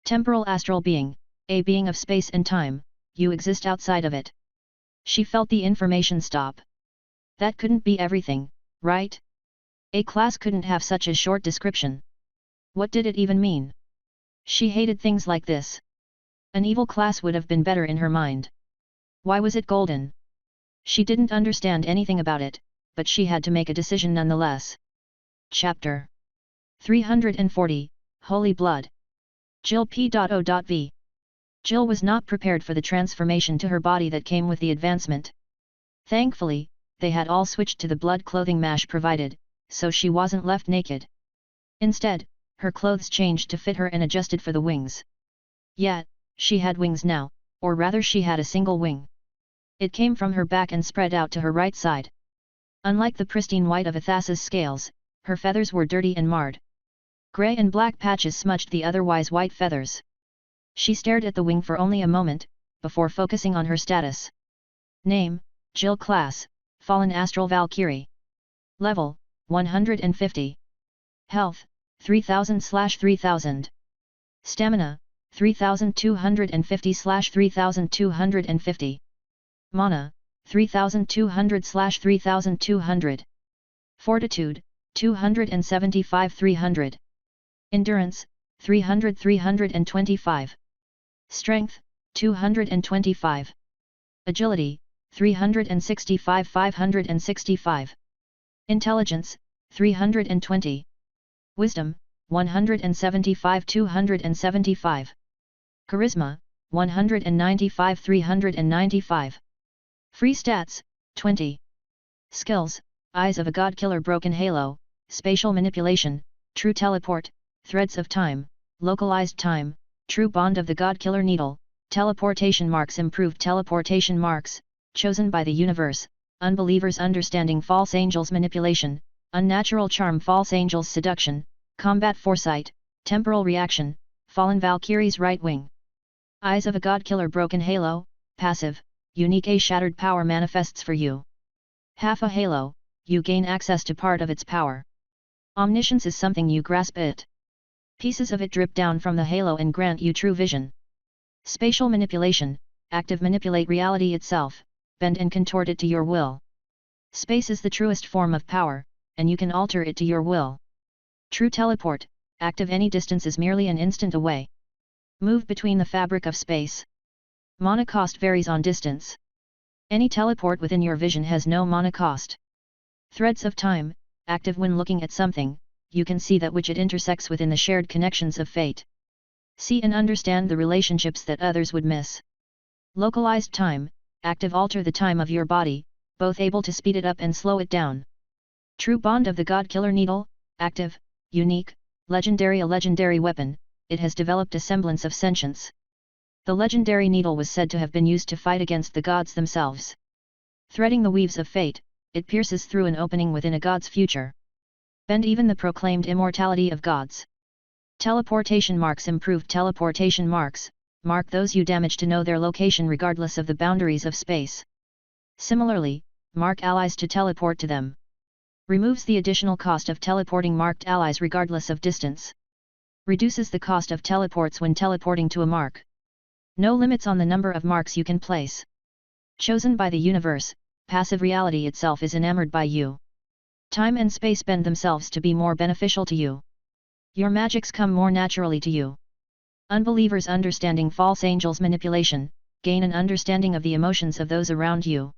Temporal astral being, a being of space and time, you exist outside of it. She felt the information stop. That couldn't be everything, right? A class couldn't have such a short description. What did it even mean? She hated things like this. An evil class would have been better in her mind. Why was it golden? She didn't understand anything about it, but she had to make a decision nonetheless. Chapter 340, Holy Blood. Jill P.O.V. Jill was not prepared for the transformation to her body that came with the advancement. Thankfully, they had all switched to the blood clothing Mash provided, so she wasn't left naked. Instead, her clothes changed to fit her and adjusted for the wings. Yet, she had wings now, or rather she had a single wing. It came from her back and spread out to her right side. Unlike the pristine white of Athasa's scales, her feathers were dirty and marred. Grey and black patches smudged the otherwise white feathers. She stared at the wing for only a moment, before focusing on her status. Name, Jill Class, Fallen Astral Valkyrie. Level, 150. Health, 3000/3000. Stamina, 3250/3250. Mana, 3200/3200. Fortitude, 275/300. Endurance, 300/325. Strength, 225. Agility, 365/565. Intelligence, 320. Wisdom, 175/275. Charisma, 195/395. Free stats, 20. Skills, Eyes of a God Killer, Broken Halo, Spatial Manipulation, True Teleport, Threads of Time, Localized Time, True Bond of the God Killer Needle, Teleportation Marks, Improved Teleportation Marks, Chosen by the Universe, Unbelievers Understanding, False Angels Manipulation, Unnatural Charm, False Angels Seduction, Combat Foresight, Temporal Reaction, Fallen Valkyrie's Right Wing. Eyes of a God Killer, Broken Halo, Passive, Unique. A shattered power manifests for you. Half a halo, you gain access to part of its power. Omniscience is something you grasp it. Pieces of it drip down from the halo and grant you true vision. Spatial Manipulation, active, manipulate reality itself, bend and contort it to your will. Space is the truest form of power, and you can alter it to your will. True Teleport, active, any distance is merely an instant away. Move between the fabric of space. Mana cost varies on distance. Any teleport within your vision has no mana cost. Threads of Time, active, when looking at something, you can see that which it intersects within the shared connections of fate. See and understand the relationships that others would miss. Localized Time, active, alter the time of your body, both able to speed it up and slow it down. True Bond of the God Killer Needle, active, unique, legendary, a legendary weapon, it has developed a semblance of sentience. The legendary needle was said to have been used to fight against the gods themselves. Threading the weaves of fate, it pierces through an opening within a god's future. Bend even the proclaimed immortality of gods. Teleportation Marks, improved teleportation marks, mark those you damage to know their location regardless of the boundaries of space. Similarly, mark allies to teleport to them. Removes the additional cost of teleporting marked allies regardless of distance. Reduces the cost of teleports when teleporting to a mark. No limits on the number of marks you can place. Chosen by the universe, passive, reality itself is enamored by you. Time and space bend themselves to be more beneficial to you. Your magics come more naturally to you. Unbelievers understanding, false angels manipulation, gain an understanding of the emotions of those around you.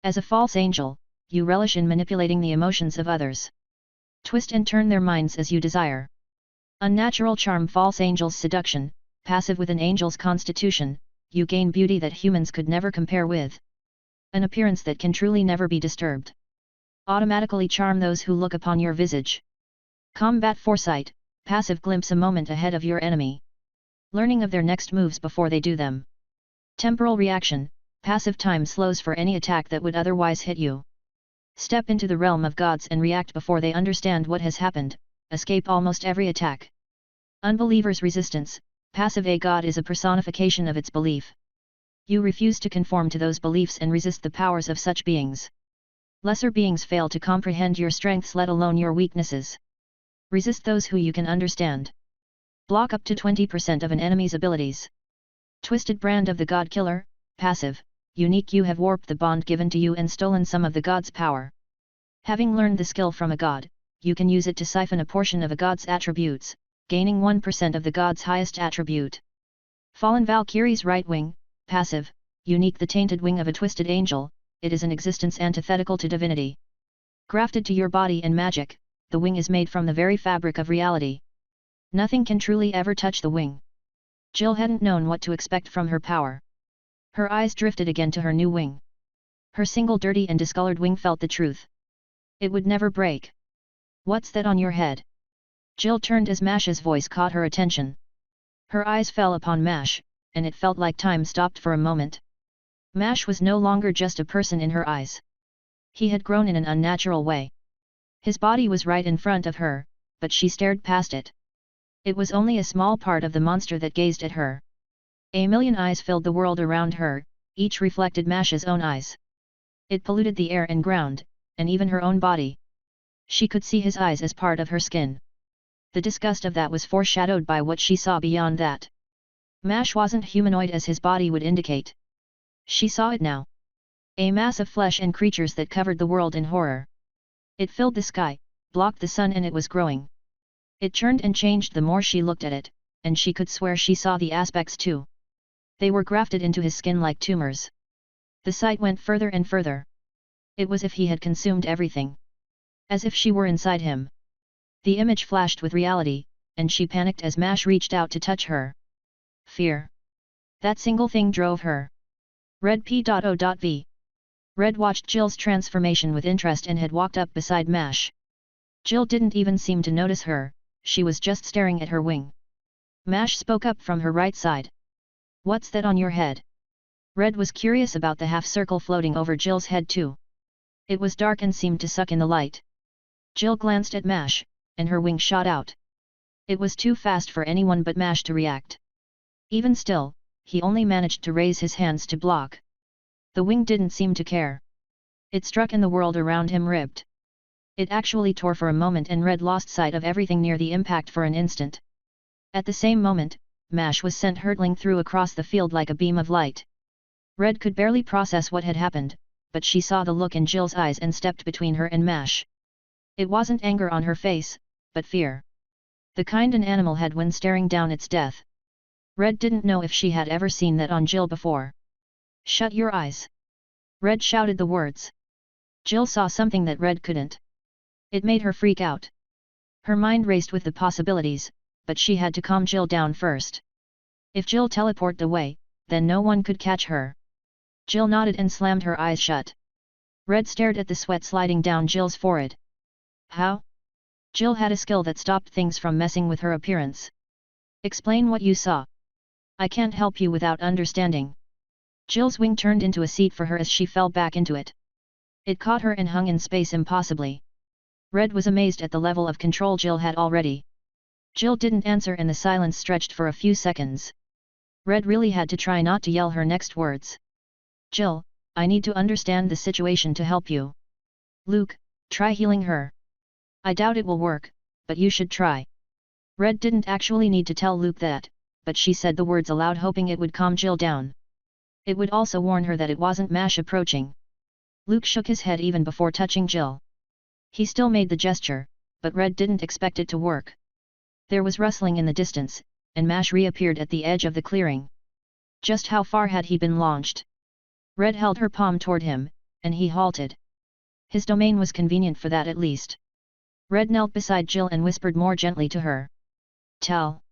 As a false angel, you relish in manipulating the emotions of others. Twist and turn their minds as you desire. Unnatural charm, false angels seduction, passive, with an angel's constitution, you gain beauty that humans could never compare with. An appearance that can truly never be disturbed. Automatically charm those who look upon your visage. Combat foresight, passive, glimpse a moment ahead of your enemy. Learning of their next moves before they do them. Temporal reaction, passive, time slows for any attack that would otherwise hit you. Step into the realm of gods and react before they understand what has happened, escape almost every attack. Unbelievers resistance, passive, a god is a personification of its belief. You refuse to conform to those beliefs and resist the powers of such beings. Lesser beings fail to comprehend your strengths, let alone your weaknesses. Resist those who you can understand. Block up to 20% of an enemy's abilities. Twisted brand of the God Killer, passive, unique. You have warped the bond given to you and stolen some of the god's power. Having learned the skill from a god, you can use it to siphon a portion of a god's attributes, gaining 1% of the god's highest attribute. Fallen Valkyrie's right wing, passive, unique. The tainted wing of a twisted angel, it is an existence antithetical to divinity. Grafted to your body and magic, the wing is made from the very fabric of reality. Nothing can truly ever touch the wing. Jill hadn't known what to expect from her power. Her eyes drifted again to her new wing. Her single dirty and discolored wing felt the truth. It would never break. What's that on your head? Jill turned as Mash's voice caught her attention. Her eyes fell upon Mash, and it felt like time stopped for a moment. Mash was no longer just a person in her eyes. He had grown in an unnatural way. His body was right in front of her, but she stared past it. It was only a small part of the monster that gazed at her. A million eyes filled the world around her, each reflected Mash's own eyes. It polluted the air and ground, and even her own body. She could see his eyes as part of her skin. The disgust of that was foreshadowed by what she saw beyond that. Mash wasn't humanoid as his body would indicate. She saw it now. A mass of flesh and creatures that covered the world in horror. It filled the sky, blocked the sun, and it was growing. It churned and changed the more she looked at it, and she could swear she saw the aspects too. They were grafted into his skin like tumors. The sight went further and further. It was as if he had consumed everything. As if she were inside him. The image flashed with reality, and she panicked as Mash reached out to touch her. Fear. That single thing drove her. Red P.O.V. Red watched Jill's transformation with interest and had walked up beside Mash. Jill didn't even seem to notice her, she was just staring at her wing. Mash spoke up from her right side. What's that on your head? Red was curious about the half-circle floating over Jill's head too. It was dark and seemed to suck in the light. Jill glanced at Mash, and her wing shot out. It was too fast for anyone but Mash to react. Even still, he only managed to raise his hands to block. The wing didn't seem to care. It struck and the world around him ripped. It actually tore for a moment and Red lost sight of everything near the impact for an instant. At the same moment, Mash was sent hurtling through across the field like a beam of light. Red could barely process what had happened, but she saw the look in Jill's eyes and stepped between her and Mash. It wasn't anger on her face, but fear. The kind an animal had when staring down its death. Red didn't know if she had ever seen that on Jill before. Shut your eyes. Red shouted the words. Jill saw something that Red couldn't. It made her freak out. Her mind raced with the possibilities, but she had to calm Jill down first. If Jill teleported away, then no one could catch her. Jill nodded and slammed her eyes shut. Red stared at the sweat sliding down Jill's forehead. How? Jill had a skill that stopped things from messing with her appearance. Explain what you saw. I can't help you without understanding. Jill's wing turned into a seat for her as she fell back into it. It caught her and hung in space impossibly. Red was amazed at the level of control Jill had already. Jill didn't answer and the silence stretched for a few seconds. Red really had to try not to yell her next words. Jill, I need to understand the situation to help you. Luke, try healing her. I doubt it will work, but you should try. Red didn't actually need to tell Luke that, but she said the words aloud hoping it would calm Jill down. It would also warn her that it wasn't Mash approaching. Luke shook his head even before touching Jill. He still made the gesture, but Red didn't expect it to work. There was rustling in the distance, and Mash reappeared at the edge of the clearing. Just how far had he been launched? Red held her palm toward him, and he halted. His domain was convenient for that at least. Red knelt beside Jill and whispered more gently to her. Tell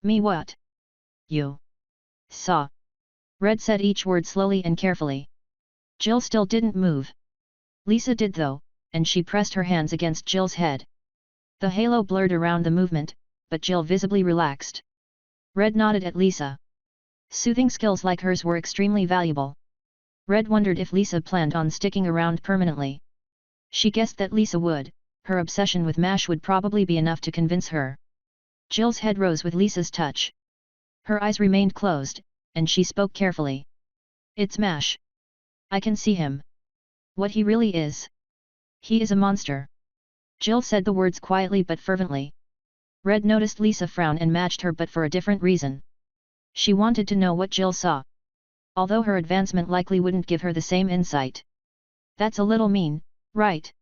me what you saw. Red said each word slowly and carefully. Jill still didn't move. Lisa did though, and she pressed her hands against Jill's head. The halo blurred around the movement, but Jill visibly relaxed. Red nodded at Lisa. Soothing skills like hers were extremely valuable. Red wondered if Lisa planned on sticking around permanently. She guessed that Lisa would, her obsession with Mash would probably be enough to convince her. Jill's head rose with Lisa's touch. Her eyes remained closed, and she spoke carefully. It's Mash. I can see him. What he really is. He is a monster. Jill said the words quietly but fervently. Red noticed Lisa frown and matched her but for a different reason. She wanted to know what Jill saw. although her advancement likely wouldn't give her the same insight. That's a little mean, right?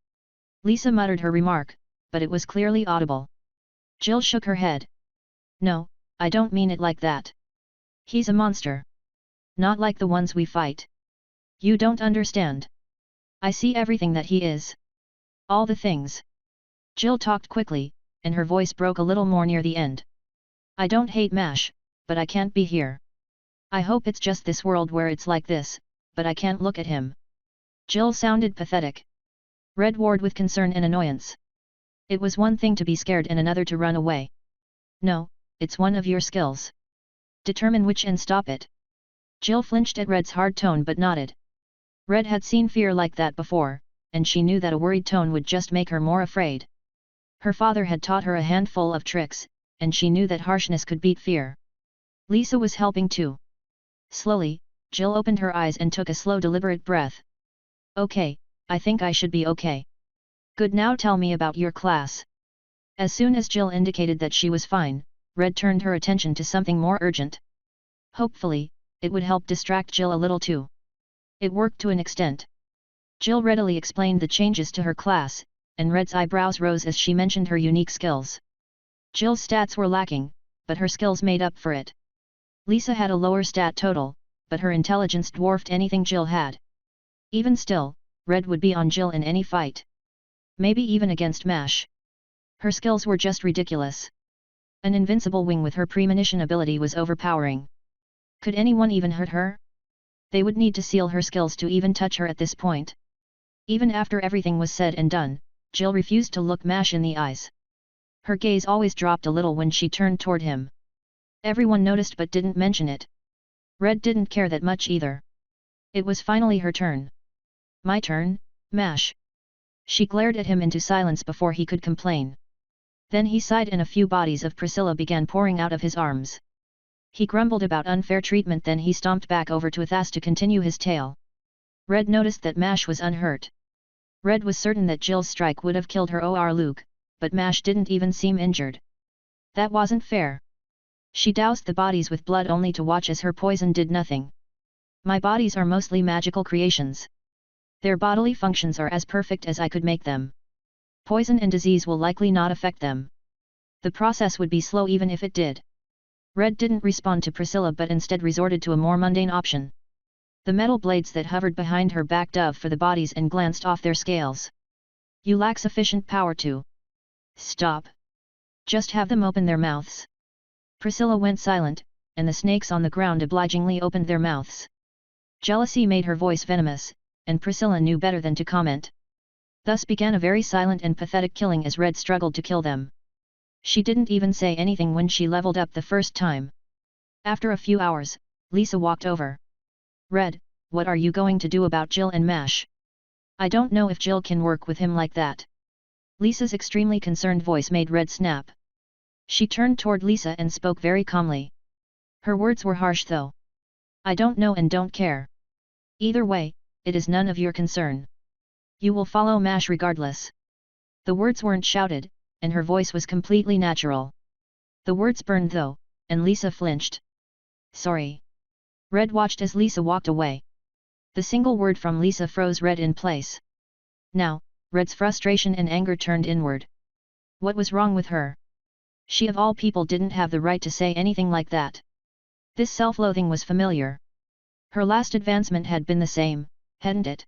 Lisa muttered her remark, but it was clearly audible. Jill shook her head. No, I don't mean it like that. He's a monster. Not like the ones we fight. You don't understand. I see everything that he is. All the things. Jill talked quickly, and her voice broke a little more near the end. I don't hate MASH, but I can't be here. I hope it's just this world where it's like this, but I can't look at him. Jill sounded pathetic. Red roared with concern and annoyance. It was one thing to be scared and another to run away. No, it's one of your skills. Determine which and stop it. Jill flinched at Red's hard tone but nodded. Red had seen fear like that before, and she knew that a worried tone would just make her more afraid. Her father had taught her a handful of tricks, and she knew that harshness could beat fear. Lisa was helping too. Slowly, Jill opened her eyes and took a slow deliberate breath. Okay, I think I should be okay. Good, now tell me about your class. As soon as Jill indicated that she was fine, Red turned her attention to something more urgent. Hopefully, it would help distract Jill a little too. It worked to an extent. Jill readily explained the changes to her class, and Red's eyebrows rose as she mentioned her unique skills. Jill's stats were lacking, but her skills made up for it. Lisa had a lower stat total, but her intelligence dwarfed anything Jill had. Even still, Red would be on Jill in any fight. Maybe even against MASH. Her skills were just ridiculous. An invincible wing with her premonition ability was overpowering. Could anyone even hurt her? They would need to seal her skills to even touch her at this point. Even after everything was said and done, Jill refused to look MASH in the eyes. Her gaze always dropped a little when she turned toward him. Everyone noticed but didn't mention it. Red didn't care that much either. It was finally her turn. My turn, MASH. She glared at him into silence before he could complain. Then he sighed and a few bodies of Priscilla began pouring out of his arms. He grumbled about unfair treatment, then he stomped back over to Athas to continue his tale. Red noticed that MASH was unhurt. Red was certain that Jill's strike would have killed her or Luke, but MASH didn't even seem injured. That wasn't fair. She doused the bodies with blood only to watch as her poison did nothing. My bodies are mostly magical creations. Their bodily functions are as perfect as I could make them. Poison and disease will likely not affect them. The process would be slow even if it did. Red didn't respond to Priscilla but instead resorted to a more mundane option. The metal blades that hovered behind her back dove for the bodies and glanced off their scales. You lack sufficient power to stop. Just have them open their mouths. Priscilla went silent, and the snakes on the ground obligingly opened their mouths. Jealousy made her voice venomous, and Priscilla knew better than to comment. Thus began a very silent and pathetic killing as Red struggled to kill them. She didn't even say anything when she leveled up the first time. After a few hours, Lisa walked over. Red, what are you going to do about Jill and MASH? I don't know if Jill can work with him like that. Lisa's extremely concerned voice made Red snap. She turned toward Lisa and spoke very calmly. Her words were harsh though. I don't know and don't care. Either way, it is none of your concern. You will follow MASH regardless. The words weren't shouted, and her voice was completely natural. The words burned though, and Lisa flinched. Sorry. Red watched as Lisa walked away. The single word from Lisa froze Red in place. Now, Red's frustration and anger turned inward. What was wrong with her? She of all people didn't have the right to say anything like that. This self-loathing was familiar. Her last advancement had been the same, hadn't it?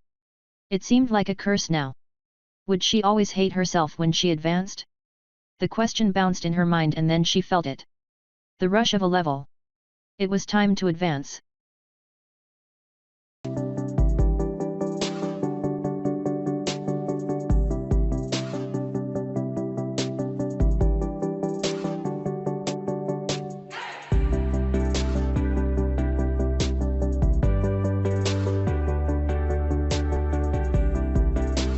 It seemed like a curse now. Would she always hate herself when she advanced? The question bounced in her mind and then she felt it. The rush of a level. It was time to advance.